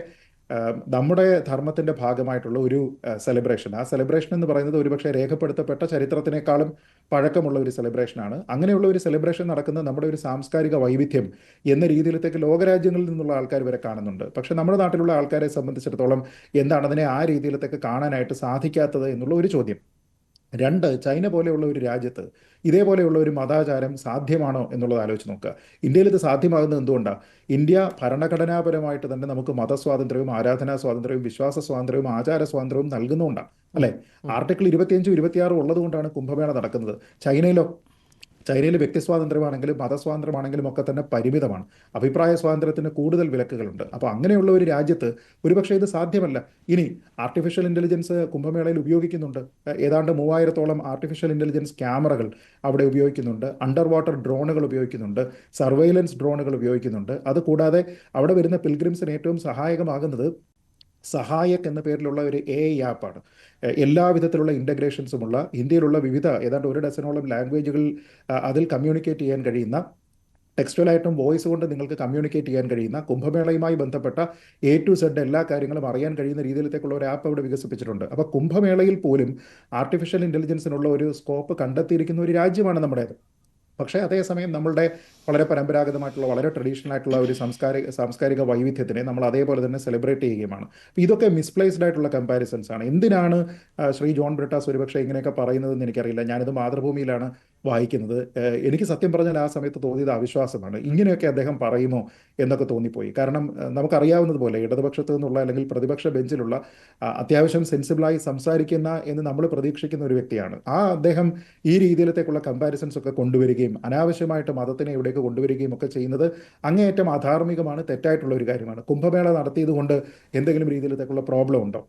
നമ്മുടെ ധർമ്മത്തിൻ്റെ ഭാഗമായിട്ടുള്ള ഒരു സെലിബ്രേഷൻ, ആ സെലിബ്രേഷൻ എന്ന് പറയുന്നത് ഒരുപക്ഷെ രേഖപ്പെടുത്തപ്പെട്ട ചരിത്രത്തിനേക്കാളും പഴക്കമുള്ള ഒരു സെലിബ്രേഷനാണ്. അങ്ങനെയുള്ള ഒരു സെലിബ്രേഷൻ നടക്കുന്നത് നമ്മുടെ ഒരു സാംസ്കാരിക വൈവിധ്യം എന്ന രീതിയിലത്തേക്ക് ലോകരാജ്യങ്ങളിൽ നിന്നുള്ള ആൾക്കാർ വരെ കാണുന്നുണ്ട്. പക്ഷേ നമ്മുടെ നാട്ടിലുള്ള ആൾക്കാരെ സംബന്ധിച്ചിടത്തോളം എന്താണ് അതിനെ ആ രീതിയിലത്തേക്ക് കാണാനായിട്ട് സാധിക്കാത്തത് എന്നുള്ള ഒരു ചോദ്യം. രണ്ട്, ചൈന പോലെയുള്ള ഒരു രാജ്യത്ത് ഇതേപോലെയുള്ള ഒരു മതാചാരം സാധ്യമാണോ എന്നുള്ളത് ആലോചിച്ച് നോക്കുക. ഇന്ത്യയിൽ ഇത് സാധ്യമാകുന്നത് എന്തുകൊണ്ടാണ്? ഇന്ത്യ ഭരണഘടനാപരമായിട്ട് തന്നെ നമുക്ക് മതസ്വാതന്ത്ര്യവും ആരാധനാ സ്വാതന്ത്ര്യവും വിശ്വാസ സ്വാതന്ത്ര്യവും ആചാര സ്വാതന്ത്ര്യവും നൽകുന്നുകൊണ്ടാണ്, അല്ലേ? ആർട്ടിക്കിൾ 25, 26 ഉള്ളതുകൊണ്ടാണ് കുംഭമേള നടക്കുന്നത്. ചൈനയിൽ വ്യക്തിസ്വാതന്ത്ര്യമാണെങ്കിലും മതസ്വാതന്ത്ര്യമാണെങ്കിലും ഒക്കെ തന്നെ പരിമിതമാണ്. അഭിപ്രായ സ്വാതന്ത്ര്യത്തിന് കൂടുതൽ വിലക്കുകളുണ്ട്. അപ്പോൾ അങ്ങനെയുള്ള ഒരു രാജ്യത്ത് ഒരുപക്ഷെ ഇത് സാധ്യമല്ല. ഇനി ആർട്ടിഫിഷ്യൽ ഇൻ്റലിജൻസ് കുംഭമേളയിൽ ഉപയോഗിക്കുന്നുണ്ട്. ഏതാണ്ട് 3000-ഓളം ആർട്ടിഫിഷ്യൽ ഇൻ്റലിജൻസ് ക്യാമറകൾ അവിടെ ഉപയോഗിക്കുന്നുണ്ട്, അണ്ടർ വാട്ടർ ഡ്രോണുകൾ ഉപയോഗിക്കുന്നുണ്ട്, സർവൈലൻസ് ഡ്രോണുകൾ ഉപയോഗിക്കുന്നുണ്ട്. അതുകൂടാതെ അവിടെ വരുന്ന പിൽഗ്രിംസിന് ഏറ്റവും സഹായകമാകുന്നത് സഹായക് എന്ന പേരിലുള്ള ഒരു AI ആപ്പാണ്. എല്ലാ വിധത്തിലുള്ള ഇൻ്റഗ്രേഷൻസുമുള്ള ഇന്ത്യയിലുള്ള വിവിധ ഏതാണ്ട് 1 ഡസനോളം ലാംഗ്വേജുകൾ അതിൽ കമ്മ്യൂണിക്കേറ്റ് ചെയ്യാൻ കഴിയുന്ന, ടെക്സ്റ്റലായിട്ടും വോയിസ് കൊണ്ട് നിങ്ങൾക്ക് കമ്മ്യൂണിക്കേറ്റ് ചെയ്യാൻ കഴിയുന്ന, കുംഭമേളയുമായി ബന്ധപ്പെട്ട A to Z എല്ലാ കാര്യങ്ങളും അറിയാൻ കഴിയുന്ന രീതിയിലത്തേക്കുള്ള ഒരു ആപ്പ് അവിടെ വികസിപ്പിച്ചിട്ടുണ്ട്. അപ്പോൾ കുംഭമേളയിൽ പോലും ആർട്ടിഫിഷ്യൽ ഇൻ്റലിജൻസിനുള്ള ഒരു സ്കോപ്പ് കണ്ടെത്തിയിരിക്കുന്ന ഒരു രാജ്യമാണ് നമ്മുടേത്. പക്ഷേ അതേസമയം നമ്മളുടെ വളരെ പരമ്പരാഗതമായിട്ടുള്ള വളരെ ട്രഡീഷണൽ ആയിട്ടുള്ള ഒരു സാംസ്കാരിക വൈവിധ്യത്തിനെ നമ്മൾ അതേപോലെ തന്നെ സെലിബ്രേറ്റ് ചെയ്യുകയുമാണ്. അപ്പോൾ ഇതൊക്കെ മിസ്പ്ലേസ്ഡ് ആയിട്ടുള്ള കമ്പാരിസൺസ് ആണ്. എന്തിനാണ് ശ്രീ ജോൺ ബ്രിട്ടാസ് ഒരുപക്ഷെ ഇങ്ങനെയൊക്കെ പറയുന്നതെന്ന് എനിക്കറിയില്ല. ഞാനിത് മാതൃഭൂമിയിലാണ് വായിക്കുന്നത്. എനിക്ക് സത്യം പറഞ്ഞാൽ ആ സമയത്ത് തോന്നിയത് അവിശ്വാസമാണ്. ഇങ്ങനെയൊക്കെ അദ്ദേഹം പറയുമോ എന്നൊക്കെ തോന്നിപ്പോയി. കാരണം നമുക്കറിയാവുന്നതുപോലെ ഇടതുപക്ഷത്ത് നിന്നുള്ള അല്ലെങ്കിൽ പ്രതിപക്ഷ ബെഞ്ചിലുള്ള അത്യാവശ്യം സെൻസിബിളായി സംസാരിക്കുന്ന എന്ന് നമ്മൾ പ്രതീക്ഷിക്കുന്ന ഒരു വ്യക്തിയാണ്. അദ്ദേഹം ഈ രീതിയിലത്തേക്കുള്ള കമ്പാരിസൺസ് ഒക്കെ കൊണ്ടുവരികയും അനാവശ്യമായിട്ട് മതത്തിനെ ഇവിടേക്ക് കൊണ്ടുവരികയും ഒക്കെ ചെയ്യുന്നത് അങ്ങേയറ്റം അധാർമികമാണ്, തെറ്റായിട്ടുള്ള ഒരു കാര്യമാണ്. കുംഭമേള നടത്തിയത് കൊണ്ട് എന്തെങ്കിലും രീതിയിലത്തേക്കുള്ള പ്രോബ്ലം ഉണ്ടോ?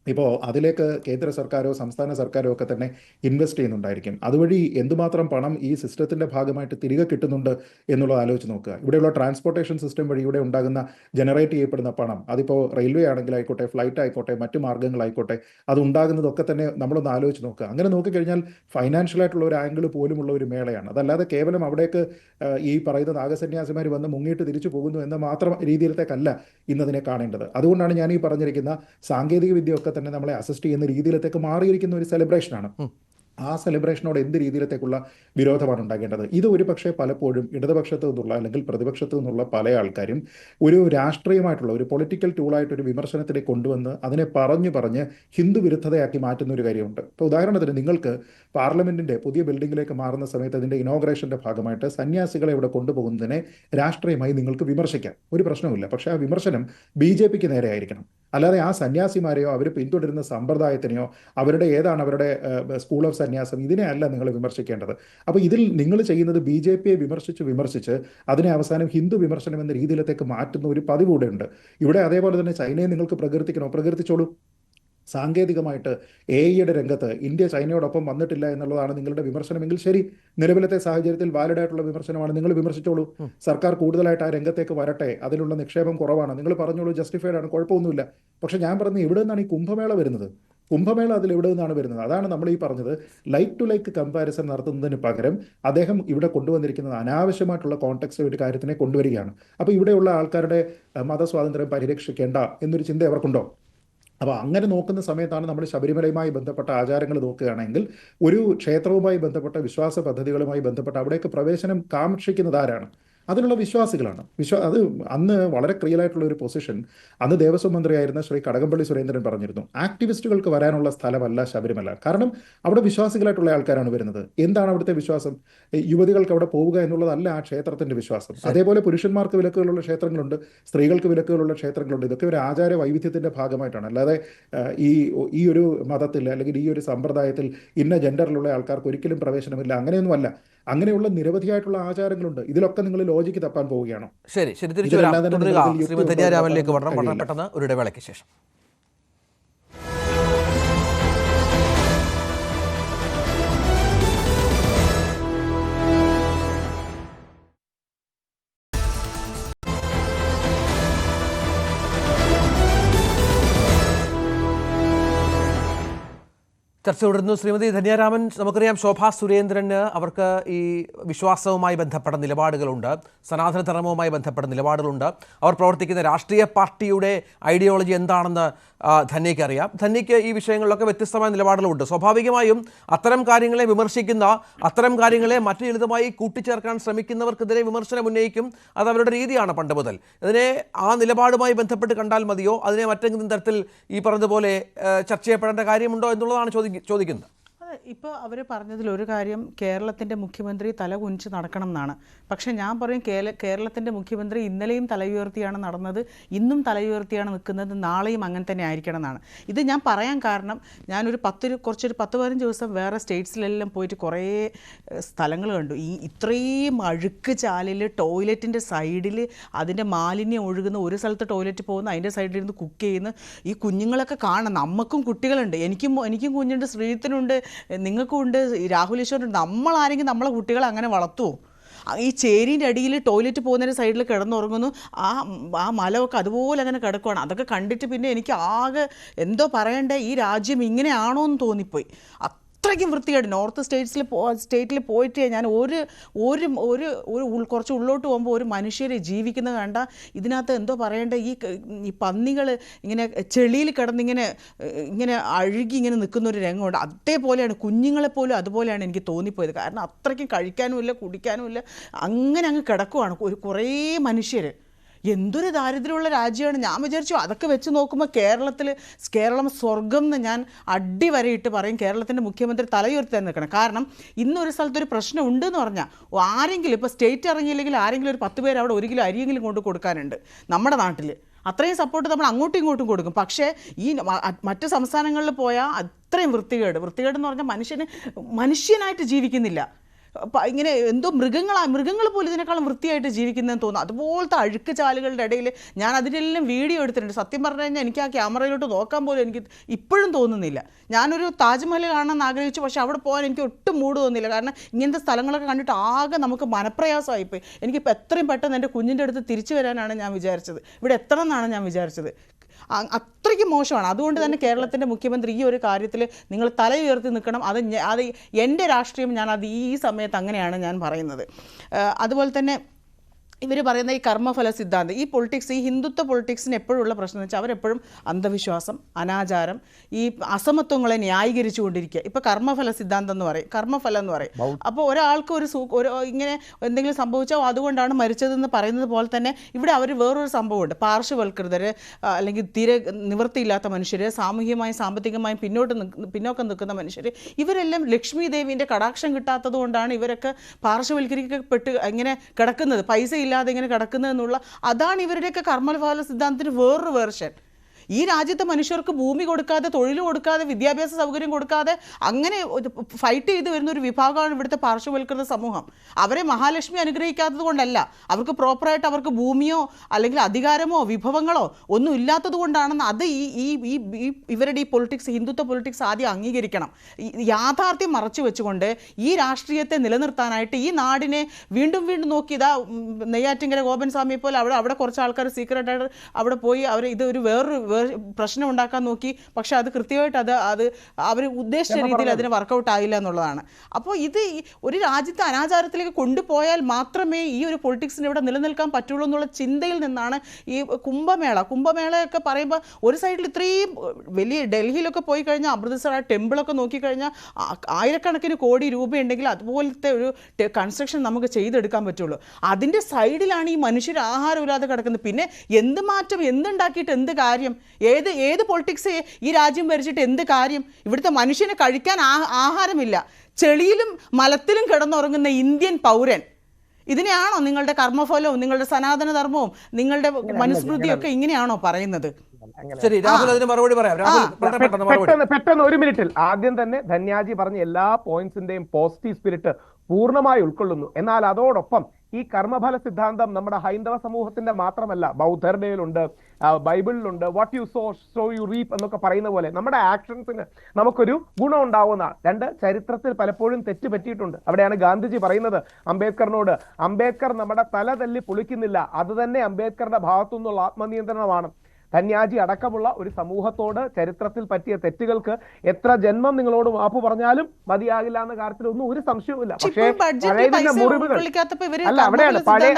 ഇപ്പോൾ അതിലേക്ക് കേന്ദ്ര സർക്കാരോ സംസ്ഥാന സർക്കാരോ ഒക്കെ തന്നെ ഇൻവെസ്റ്റ് ചെയ്യുന്നുണ്ടായിരിക്കും. അതുവഴി എന്തുമാത്രം പണം ഈ സിസ്റ്റത്തിൻ്റെ ഭാഗമായിട്ട് തിരികെ കിട്ടുന്നുണ്ട് എന്നുള്ളത് ആലോചിച്ച് നോക്കുക. ഇവിടെയുള്ള ട്രാൻസ്പോർട്ടേഷൻ സിസ്റ്റം വഴി ഇവിടെ ഉണ്ടാകുന്ന ജനറേറ്റ് ചെയ്യപ്പെടുന്ന പണം, അതിപ്പോൾ റെയിൽവേ ആണെങ്കിലായിക്കോട്ടെ, ഫ്ലൈറ്റ് ആയിക്കോട്ടെ, മറ്റു മാർഗ്ഗങ്ങളായിക്കോട്ടെ, അത് ഉണ്ടാകുന്നതൊക്കെ തന്നെ നമ്മളൊന്ന് ആലോചിച്ച് നോക്കുക. അങ്ങനെ നോക്കിക്കഴിഞ്ഞാൽ ഫൈനാൻഷ്യലായിട്ടുള്ള ഒരു ആംഗിൾ പോലുമുള്ള ഒരു മേളയാണ്. അതല്ലാതെ കേവലം അവിടേക്ക് ഈ പറയുന്ന നാഗസന്യാസിമാർ വന്ന് മുങ്ങിയിട്ട് തിരിച്ചു പോകുന്നു എന്ന മാത്രം രീതിയിലത്തേക്കല്ല ഇന്നതിനെ കാണേണ്ടത്. അതുകൊണ്ടാണ് ഞാൻ ഈ പറഞ്ഞിരിക്കുന്ന സാങ്കേതിക വിദ്യയൊക്കെ തന്നെ നമ്മളെ അസിസ്റ്റ് ചെയ്യുന്ന രീതിയിലത്തേക്ക് മാറിയിരിക്കുന്ന ഒരു സെലിബ്രേഷനാണ്. ആ സെലിബ്രേഷനോട് എന്ത് രീതിയിലത്തേക്കുള്ള വിരോധമാണ് ഉണ്ടാകേണ്ടത്? ഇത് ഒരു പക്ഷേ പലപ്പോഴും ഇടതുപക്ഷത്തു നിന്നുള്ള അല്ലെങ്കിൽ പ്രതിപക്ഷത്തു നിന്നുള്ള പല ആൾക്കാരും ഒരു രാഷ്ട്രീയമായിട്ടുള്ള ഒരു പൊളിറ്റിക്കൽ ടൂളായിട്ടൊരു വിമർശനത്തിനെ കൊണ്ടുവന്ന് അതിനെ പറഞ്ഞ് ഹിന്ദു വിരുദ്ധതയാക്കി മാറ്റുന്ന ഒരു കാര്യമുണ്ട്. ഇപ്പോൾ ഉദാഹരണത്തിന് നിങ്ങൾക്ക് പാർലമെന്റിന്റെ പുതിയ ബിൽഡിങ്ങിലേക്ക് മാറുന്ന സമയത്ത് അതിൻ്റെ ഇനോഗ്രേഷന്റെ ഭാഗമായിട്ട് സന്യാസികളെ ഇവിടെ കൊണ്ടുപോകുന്നതിനെ രാഷ്ട്രീയമായി നിങ്ങൾക്ക് വിമർശിക്കാം, ഒരു പ്രശ്നവുമില്ല. പക്ഷേ ആ വിമർശനം BJPക്ക് നേരെ ആയിരിക്കണം. അല്ലാതെ ആ സന്യാസിമാരെയോ അവർ പിന്തുടരുന്ന സമ്പ്രദായത്തിനെയോ അവരുടെ സ്കൂൾ ഓഫ് സന്യാസം ഇതിനെ അല്ല നിങ്ങൾ വിമർശിക്കേണ്ടത്. അപ്പോൾ ഇതിൽ നിങ്ങൾ ചെയ്യുന്നത് BJPയെ വിമർശിച്ച് അതിനെ അവസാനം ഹിന്ദു വിമർശനം എന്ന രീതിയിലത്തേക്ക് മാറ്റുന്ന ഒരു പതിവ് ഇവിടെ ഉണ്ട്. ഇവിടെ അതേപോലെ തന്നെ ചൈനയെ നിങ്ങൾക്ക് പ്രകീർത്തിക്കണോ, പ്രകീർത്തിച്ചോളൂ. സാങ്കേതികമായിട്ട് AI രംഗത്ത് ഇന്ത്യ ചൈനയോടൊപ്പം വന്നിട്ടില്ല എന്നുള്ളതാണ് നിങ്ങളുടെ വിമർശനമെങ്കിൽ ശരി, നിലവിലത്തെ സാഹചര്യത്തിൽ വാലിഡ് ആയിട്ടുള്ള വിമർശനമാണ്, നിങ്ങൾ വിമർശിച്ചോളൂ. സർക്കാർ കൂടുതലായിട്ട് ആ രംഗത്തേക്ക് വരട്ടെ, അതിലുള്ള നിക്ഷേപം കുറവാണ്, നിങ്ങൾ പറഞ്ഞോളൂ, ജസ്റ്റിഫൈഡ് ആണ്, കുഴപ്പമൊന്നുമില്ല. പക്ഷെ ഞാൻ പറഞ്ഞു, എവിടെ നിന്നാണ് ഈ കുംഭമേള വരുന്നത്? കുംഭമേള അതിൽ എവിടെ നിന്നാണ് വരുന്നത്? അതാണ് നമ്മൾ ഈ പറഞ്ഞത്, ലൈക്ക് ടു ലൈക്ക് കമ്പാരിസൺ നടത്തുന്നതിന് പകരം അദ്ദേഹം ഇവിടെ കൊണ്ടുവന്നിരിക്കുന്നത് അനാവശ്യമായിട്ടുള്ള കോൺടെക്സ്റ്റ് ഒരു കാര്യത്തിനെ കൊണ്ടുവരികയാണ്. അപ്പോൾ ഇവിടെയുള്ള ആൾക്കാരുടെ മതസ്വാതന്ത്ര്യം പരിരക്ഷിക്കേണ്ട എന്നൊരു ചിന്ത അവർക്കുണ്ടോ? അപ്പോൾ അങ്ങനെ നോക്കുന്ന സമയത്താണ് നമ്മൾ ശബരിമലയുമായി ബന്ധപ്പെട്ട ആചാരങ്ങൾ നോക്കുകയാണെങ്കിൽ ഒരു ക്ഷേത്രവുമായി ബന്ധപ്പെട്ട വിശ്വാസ പദ്ധതികളുമായി ബന്ധപ്പെട്ട അവിടേക്ക് പ്രവേശനം കാക്ഷിക്കുന്നത് ആരാണ്? അതിലുള്ള വിശ്വാസികളാണ്. അത് അന്ന് വളരെ ക്ലിയറായിട്ടുള്ള ഒരു പൊസിഷൻ അന്ന് ദേവസ്വം മന്ത്രിയായിരുന്ന ശ്രീ കടകംപള്ളി സുരേന്ദ്രൻ പറഞ്ഞിരുന്നു, ആക്ടിവിസ്റ്റുകൾക്ക് വരാനുള്ള സ്ഥലമല്ല ശബരിമല, കാരണം അവിടെ വിശ്വാസികളായിട്ടുള്ള ആൾക്കാരാണ് വരുന്നത്. എന്താണ് അവിടുത്തെ വിശ്വാസം? യുവതികൾക്ക് അവിടെ പോവുക എന്നുള്ളതല്ല ആ ക്ഷേത്രത്തിന്റെ വിശ്വാസം. അതേപോലെ പുരുഷന്മാർക്ക് വിലക്കുകളുള്ള ക്ഷേത്രങ്ങളുണ്ട്, സ്ത്രീകൾക്ക് വിലക്കുകളുള്ള ക്ഷേത്രങ്ങളുണ്ട്. ഇതൊക്കെ ഒരു ആചാര വൈവിധ്യത്തിന്റെ ഭാഗമായിട്ടാണ്. അല്ലാതെ ഈ ഒരു മതത്തിൽ അല്ലെങ്കിൽ ഈ ഒരു സമ്പ്രദായത്തിൽ ഇന്ന ജെൻഡറിലുള്ള ആൾക്കാർക്ക് ഒരിക്കലും പ്രവേശനമില്ല, അങ്ങനെയൊന്നുമല്ല. അങ്ങനെയുള്ള നിരവധിയായിട്ടുള്ള ആചാരങ്ങളുണ്ട്. ഇതിലൊക്കെ നിങ്ങൾ ലോജിക്ക് തപ്പാൻ പോവുകയാണോ? ശരി, തിരിച്ചു വരാം. തുടരുക. ശ്രീമതി ധന്യാരാമനിലേക്ക് വളരെ പെട്ടെന്ന് ഒരു ഇടവേളയ്ക്ക് ശേഷം. ചർച്ച തുടരുന്നു. ശ്രീമതി ധന്യാരാമൻ, നമുക്കറിയാം ശോഭാ സുരേന്ദ്രന് അവർക്ക് ഈ വിശ്വാസവുമായി ബന്ധപ്പെട്ട നിലപാടുകളുണ്ട്, സനാതന ധർമ്മവുമായി ബന്ധപ്പെട്ട നിലപാടുകളുണ്ട്. അവർ പ്രവർത്തിക്കുന്ന രാഷ്ട്രീയ പാർട്ടിയുടെ ഐഡിയോളജി എന്താണെന്ന് ധന്യയ്ക്ക് അറിയാം. ധന്യയ്ക്ക് ഈ വിഷയങ്ങളിലൊക്കെ വ്യത്യസ്തമായ നിലപാടുകളുണ്ട്. സ്വാഭാവികമായും അത്തരം കാര്യങ്ങളെ വിമർശിക്കുന്ന, അത്തരം കാര്യങ്ങളെ മറ്റു ലളിതമായി കൂട്ടിച്ചേർക്കാൻ ശ്രമിക്കുന്നവർക്കെതിരെ വിമർശനം ഉന്നയിക്കും. അത് അവരുടെ രീതിയാണ് പണ്ട് മുതൽ. ഇതിനെ ആ നിലപാടുമായി ബന്ധപ്പെട്ട് കണ്ടാൽ മതിയോ, അതിനെ മറ്റെങ്കിലും തരത്തിൽ ഈ പറഞ്ഞതുപോലെ ചർച്ച ചെയ്യപ്പെടേണ്ട കാര്യമുണ്ടോ എന്നുള്ളതാണ് ചോദിക്കുന്നത്. ഇപ്പോൾ അവർ പറഞ്ഞതിൽ ഒരു കാര്യം, കേരളത്തിൻ്റെ മുഖ്യമന്ത്രി തല കുനിച്ച് നടക്കണം എന്നാണ്. പക്ഷേ ഞാൻ പറയും, കേരളത്തിൻ്റെ മുഖ്യമന്ത്രി ഇന്നലെയും തല ഉയർത്തിയാണ് നടന്നത്, ഇന്നും തല ഉയർത്തിയാണ് നിൽക്കുന്നത്, നാളെയും അങ്ങനെ തന്നെ ആയിരിക്കണം എന്നാണ്. ഇത് ഞാൻ പറയാൻ കാരണം, ഞാനൊരു 10-15 ദിവസം വേറെ സ്റ്റേറ്റ്സിലെല്ലാം പോയിട്ട് കുറേ സ്ഥലങ്ങൾ കണ്ടു. ഇത്രയും അഴുക്ക് ചാലിൽ ടോയ്ലറ്റിൻ്റെ സൈഡിൽ അതിൻ്റെ മാലിന്യം ഒഴുകുന്ന, ഒരു സ്ഥലത്ത് ടോയ്ലറ്റ് പോകുന്ന അതിൻ്റെ സൈഡിലിരുന്ന് കുക്ക് ചെയ്യുന്ന ഈ കുഞ്ഞുങ്ങളൊക്കെ കാണാം. നമുക്കും കുട്ടികളുണ്ട്, എനിക്കും കുഞ്ഞുണ്ട്, ശ്രീത്തിനുണ്ട്, നിങ്ങൾക്കും ഉണ്ട്, രാഹുൽ ഈശ്വറുണ്ട്. നമ്മളാരെങ്കിലും നമ്മളെ കുട്ടികളെ അങ്ങനെ വളർത്തുമോ? ഈ ചേരിൻ്റെ അടിയിൽ ടോയ്ലറ്റ് പോകുന്നതിൻ്റെ സൈഡിൽ കിടന്നുറങ്ങുന്നു, ആ മലമൊക്കെ അതുപോലെ അങ്ങനെ കിടക്കുകയാണ്. അതൊക്കെ കണ്ടിട്ട് പിന്നെ എനിക്ക് ആകെ എന്തോ പറയണ്ടേ, ഈ രാജ്യം ഇങ്ങനെയാണോ എന്ന് തോന്നിപ്പോയി. അത്രയ്ക്കും വൃത്തികേട്. നോർത്ത് സ്റ്റേറ്റിൽ പോയിട്ട് ഞാൻ കുറച്ച് ഉള്ളോട്ട് പോകുമ്പോൾ ഒരു മനുഷ്യരെ ജീവിക്കുന്നത് കണ്ട ഇതിനകത്ത് എന്തോ പറയണ്ടേ, ഈ പന്നികൾ ഇങ്ങനെ ചെളിയിൽ കിടന്നിങ്ങനെ അഴുകി ഇങ്ങനെ നിൽക്കുന്ന ഒരു രംഗമുണ്ട്. അതേപോലെയാണ് കുഞ്ഞുങ്ങളെപ്പോലും അതുപോലെയാണ് എനിക്ക് തോന്നിപ്പോയത്. കാരണം അത്രയ്ക്കും കഴിക്കാനുമില്ല, കുടിക്കാനുമില്ല, അങ്ങനെ അങ്ങ് കിടക്കുവാണ് കുറേ മനുഷ്യർ. എന്തൊരു ദാരിദ്ര്യമുള്ള രാജ്യമാണ്. ഞാൻ വിചാരിച്ചു അതൊക്കെ വെച്ച് നോക്കുമ്പോൾ കേരളം സ്വർഗം എന്ന് ഞാൻ അടിവരയിട്ട് പറയും. കേരളത്തിൻ്റെ മുഖ്യമന്ത്രി തലയുയർത്തി നിൽക്കണം. കാരണം ഇന്നൊരു സ്ഥലത്തൊരു പ്രശ്നം ഉണ്ടെന്ന് പറഞ്ഞാൽ ആരെങ്കിലും, ഇപ്പോൾ സ്റ്റേറ്റ് ഇറങ്ങിയില്ലെങ്കിൽ ആരെങ്കിലും ഒരു 10 പേര് അവിടെ 1 കിലോ അരിയെങ്കിലും കൊണ്ട് കൊടുക്കാനുണ്ട് നമ്മുടെ നാട്ടിൽ. അത്രയും സപ്പോർട്ട് നമ്മൾ അങ്ങോട്ടും ഇങ്ങോട്ടും കൊടുക്കും. പക്ഷേ ഈ മറ്റ് സംസ്ഥാനങ്ങളിൽ പോയാൽ അത്രയും വൃത്തികേടെന്ന് പറഞ്ഞാൽ മനുഷ്യനായിട്ട് ജീവിക്കുന്നില്ല. ഇങ്ങനെ എന്തോ മൃഗങ്ങൾ പോലും ഇതിനേക്കാളും വൃത്തിയായിട്ട് ജീവിക്കുന്നതെന്ന് തോന്നുന്നു. അതുപോലത്തെ അഴുക്ക് ചാലുകളുടെ ഇടയിൽ ഞാൻ അതിനെല്ലാം വീഡിയോ എടുത്തിട്ടുണ്ട്. സത്യം പറഞ്ഞു കഴിഞ്ഞാൽ എനിക്ക് ആ ക്യാമറയിലോട്ട് നോക്കാൻ പോലും എനിക്ക് ഇപ്പോഴും തോന്നുന്നില്ല. ഞാനൊരു താജ്മഹൽ കാണാമെന്ന് ആഗ്രഹിച്ചു, പക്ഷേ അവിടെ പോകാൻ എനിക്ക് ഒട്ടും മൂഡ് തോന്നില്ല. കാരണം ഇങ്ങനത്തെ സ്ഥലങ്ങളൊക്കെ കണ്ടിട്ട് ആകെ നമുക്ക് മനപ്രയാസമായിപ്പോയി. എനിക്കിപ്പോൾ എത്രയും പെട്ടെന്ന് എൻ്റെ കുഞ്ഞിൻ്റെ അടുത്ത് തിരിച്ചു വരാനാണ് ഞാൻ വിചാരിച്ചത്. ഇവിടെ എത്തണം എന്നാണ് ഞാൻ വിചാരിച്ചത്. അത്രയ്ക്ക് മോശമാണ്. അതുകൊണ്ട് തന്നെ കേരളത്തിൻ്റെ മുഖ്യമന്ത്രി ഈ ഒരു കാര്യത്തിൽ നിങ്ങൾ തല ഉയർത്തി നിൽക്കണം. അത് എൻ്റെ രാഷ്ട്രീയം, ഞാനത് ഈ സമയത്ത് അങ്ങനെയാണ് ഞാൻ പറയുന്നത്. അതുപോലെ തന്നെ ഇവർ പറയുന്ന ഈ കർമ്മഫല സിദ്ധാന്തം, ഈ പൊളിറ്റിക്സ്, ഈ ഹിന്ദുത്വ പൊളിറ്റിക്സിന് എപ്പോഴുള്ള പ്രശ്നം എന്ന് വെച്ചാൽ അവരെപ്പോഴും അന്ധവിശ്വാസം, അനാചാരം, ഈ അസമത്വങ്ങളെ ന്യായീകരിച്ചു കൊണ്ടിരിക്കുക. ഇപ്പോൾ കർമ്മഫല സിദ്ധാന്തം എന്ന് പറയും, കർമ്മഫലം എന്ന് പറയും. അപ്പോൾ ഒരാൾക്ക് ഒരു ഇങ്ങനെ എന്തെങ്കിലും സംഭവിച്ചാൽ അതുകൊണ്ടാണ് മരിച്ചതെന്ന് പറയുന്നത് പോലെ തന്നെ ഇവിടെ അവർ വേറൊരു സംഭവമുണ്ട്. പാർശ്വവൽകൃതർ, അല്ലെങ്കിൽ തീരെ നിവൃത്തിയില്ലാത്ത മനുഷ്യർ, സാമൂഹികമായും സാമ്പത്തികമായും പിന്നോക്കം നിൽക്കുന്ന മനുഷ്യർ, ഇവരെല്ലാം ലക്ഷ്മി ദേവീൻ്റെ കടാക്ഷം കിട്ടാത്തത് കൊണ്ടാണ് ഇവരൊക്കെ പാർശ്വവൽക്കരിക്കപ്പെട്ട് ഇങ്ങനെ കിടക്കുന്നത്, പൈസ ഇല്ലാതെ ഇങ്ങനെ കിടക്കുന്നതെന്നുള്ള, അതാണ് ഇവരുടെയൊക്കെ കർമ്മഫല സിദ്ധാന്തത്തിന് വേറൊരു വേർഷൻ. ഈ രാജ്യത്തെ മനുഷ്യർക്ക് ഭൂമി കൊടുക്കാതെ, തൊഴിൽ കൊടുക്കാതെ, വിദ്യാഭ്യാസ സൗകര്യം കൊടുക്കാതെ അങ്ങനെ ഫൈറ്റ് ചെയ്ത് വരുന്ന ഒരു വിഭാഗമാണ് ഇവിടുത്തെ പാർശ്വവൽക്കൃത സമൂഹം. അവരെ മഹാലക്ഷ്മി അനുഗ്രഹിക്കാത്തത് കൊണ്ടല്ല, അവർക്ക് പ്രോപ്പറായിട്ട് അവർക്ക് ഭൂമിയോ അല്ലെങ്കിൽ അധികാരമോ വിഭവങ്ങളോ ഒന്നും ഇല്ലാത്തത് കൊണ്ടാണെന്ന് അത് ഇവരുടെ ഈ പൊളിറ്റിക്സ്, ഹിന്ദുത്വ പൊളിറ്റിക്സ് ആദ്യം അംഗീകരിക്കണം. യാഥാർത്ഥ്യം മറച്ചു വെച്ചുകൊണ്ട് ഈ രാഷ്ട്രീയത്തെ നിലനിർത്താനായിട്ട് ഈ നാടിനെ വീണ്ടും വീണ്ടും നോക്കി, ഇതാ നെയ്യാറ്റിങ്കര ഗോപൻ സ്വാമിയെ പോലെ അവിടെ കുറച്ച് ആൾക്കാർ സീക്രട്ടായിട്ട് അവിടെ പോയി അവർ ഇതൊരു വേറൊരു പ്രശ്നം ഉണ്ടാക്കാൻ നോക്കി. പക്ഷെ അത് കൃത്യമായിട്ട് അത് അവർ ഉദ്ദേശിച്ച രീതിയിൽ അതിന് വർക്കൗട്ട് ആയില്ല എന്നുള്ളതാണ്. അപ്പോൾ ഇത് ഒരു രാജ്യത്തെ അനാചാരത്തിലേക്ക് കൊണ്ടുപോയാൽ മാത്രമേ ഈ ഒരു പൊളിറ്റിക്സിന് ഇവിടെ നിലനിൽക്കാൻ പറ്റുള്ളൂ എന്നുള്ള ചിന്തയിൽ നിന്നാണ് ഈ കുംഭമേളയൊക്കെ പറയുമ്പോൾ ഒരു സൈഡിൽ ഇത്രയും വലിയ ഡൽഹിയിലൊക്കെ പോയി കഴിഞ്ഞാൽ അമൃത്സർ ആ ടെമ്പിളൊക്കെ നോക്കിക്കഴിഞ്ഞാൽ ആയിരക്കണക്കിന് കോടി രൂപയുണ്ടെങ്കിൽ അതുപോലത്തെ ഒരു കൺസ്ട്രക്ഷൻ നമുക്ക് ചെയ്തെടുക്കാൻ പറ്റുള്ളൂ. അതിൻ്റെ സൈഡിലാണ് ഈ മനുഷ്യർ ആഹാരമില്ലാതെ കിടക്കുന്നത്. പിന്നെ എന്ത് മാറ്റം, എന്തുണ്ടാക്കിയിട്ട് എന്ത് കാര്യം? ഏത് പൊളിറ്റിക്സ് ഈ രാജ്യം ഭരിച്ചിട്ട് എന്ത് കാര്യം? ഇവിടുത്തെ മനുഷ്യന് കഴിക്കാൻ ആഹാരമില്ല, ചെളിയിലും മലത്തിലും കിടന്നുറങ്ങുന്ന ഇന്ത്യൻ പൗരൻ. ഇതിനെയാണോ നിങ്ങളുടെ കർമ്മഫലവും നിങ്ങളുടെ സനാതന ധർമ്മവും നിങ്ങളുടെ മനുസ്മൃതിയും ഒക്കെ ഇങ്ങനെയാണോ പറയുന്നത്? ശരി, രാഹുൽ അതിന് മറുപടി പറയാം. പെട്ടെന്ന് 1 മിനിറ്റിൽ ആദ്യം തന്നെ ധന്യാജി പറഞ്ഞ എല്ലാ പോയിന്റ്സിന്റെയും പോസിറ്റീവ് സ്പിരിറ്റ് പൂർണ്ണമായി ഉൾക്കൊള്ളുന്നു. എന്നാൽ അതോടൊപ്പം ഈ കർമ്മഫല സിദ്ധാന്തം നമ്മുടെ ഹൈന്ദവ സമൂഹത്തിന്റെ മാത്രമല്ല, ബൗദ്ധരുടെയിലുണ്ട്, ബൈബിളിലുണ്ട്. What you sow you reap എന്നൊക്കെ പറയുന്ന പോലെ നമ്മുടെ ആക്ഷൻസിന് നമുക്കൊരു ഗുണം ഉണ്ടാവുന്ന. 2, ചരിത്രത്തിൽ പലപ്പോഴും തെറ്റ് പറ്റിയിട്ടുണ്ട്. അവിടെയാണ് ഗാന്ധിജി പറയുന്നത് അംബേദ്കറിനോട്, അംബേദ്കർ നമ്മുടെ തല തല്ലി പൊളിക്കുന്നില്ല, അത് തന്നെ അംബേദ്കറുടെ ഭാഗത്തു നിന്നുള്ള ആത്മനിയന്ത്രണമാണ്. ധന്യാജി അടക്കമുള്ള ഒരു സമൂഹത്തോട് ചരിത്രത്തിൽ പറ്റിയ തെറ്റുകൾക്ക് എത്ര ജന്മം നിങ്ങളോട് മാപ്പ് പറഞ്ഞാലും മതിയാകില്ല എന്ന കാര്യത്തിൽ ഒന്നും ഒരു സംശയവുമില്ല. പക്ഷേ മുറിവുകൾ അല്ല, അവിടെയാണ് പഴയ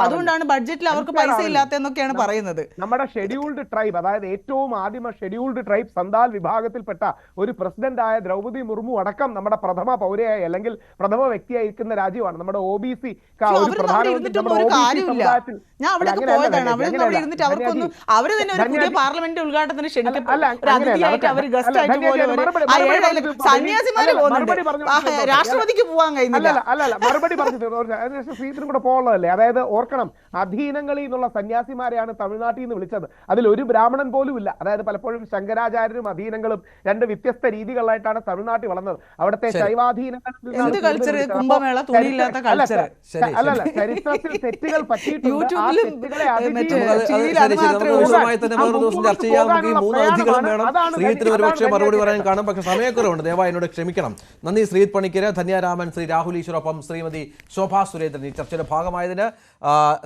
അതുകൊണ്ടാണ് ബഡ്ജറ്റിൽ അവർക്ക് പൈസ ഇല്ലാത്തെന്നൊക്കെയാണ് പറയുന്നത്. നമ്മുടെ ഷെഡ്യൂൾഡ് ട്രൈബ്, അതായത് ഏറ്റവും ആദ്യമ ഷെഡ്യൂൾഡ് ട്രൈബ് സന്താൽ വിഭാഗത്തിൽപ്പെട്ട ഒരു പ്രസിഡന്റായ ദ്രൗപദി മുർമു അടക്കം നമ്മുടെ പ്രഥമ പൗരയായി അല്ലെങ്കിൽ പ്രഥമ വ്യക്തിയായിരിക്കുന്ന രാജ്യമാണ്. നമ്മുടെ OBC പ്രധാന ഒരു കാര്യമില്ല. ഞാൻ അവിടെ പോയതാണ്. അവിടെ ഇരുന്നിട്ട് അവർക്കൊന്നും അവര് തന്നെ ഒരു പുതിയ പാർലമെന്റ് ഉദ്ഘാടനത്തിന് ക്ഷണിക്കും, അതിഥിയായിട്ട് അവർ ഗസ്റ്റ് ആയിട്ട് പോലെ സന്യാസിമാര് പോകുന്നുണ്ട്, രാഷ്ട്രപതിക്ക് പോകാൻ കഴിയുന്നില്ല. അല്ല, മറുപടി പറഞ്ഞു ശ്രീധരൻ കൂടെ പോകുന്നതല്ലേ. അതായത് ഓർക്കണം, അധീനങ്ങളിൽ നിന്നുള്ള സന്യാസിമാരെയാണ് തമിഴ്നാട്ടിൽ നിന്ന് വിളിച്ചത്. അതിൽ ഒരു ബ്രാഹ്മണൻ പോലും ഇല്ല. അതായത് പലപ്പോഴും ശങ്കരാചാര്യരും അധീനങ്ങളും 2 വ്യത്യസ്ത രീതികളിലായിട്ടാണ് തമിഴ്നാട്ടിൽ വളർന്നത്. അവിടുത്തെ ശൈവാധീനങ്ങൾ അല്ലല്ല, ചരിത്രത്തിൽ തെറ്റുകൾ പറ്റിയിട്ടുണ്ട്. മറുപടി പറയാൻ കാണും, പക്ഷെ സമയക്കുറവുണ്ട്, ദയവായി എന്നോട് ക്ഷമിക്കണം. നന്ദി ശ്രീത് പണിക്കര്, ധന്യാരാമൻ, ശ്രീ രാഹുൽ ഈശ്വറൊപ്പം ശ്രീമതി ശോഭാ സുരേന്ദ്രൻ ഈ ചർച്ചയുടെ ഭാഗമായതിന്.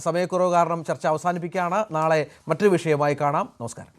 സമയക്കുറവ് കാരണം ചർച്ച അവസാനിപ്പിക്കുകയാണ്. നാളെ മറ്റൊരു വിഷയമായി കാണാം. നമസ്കാരം.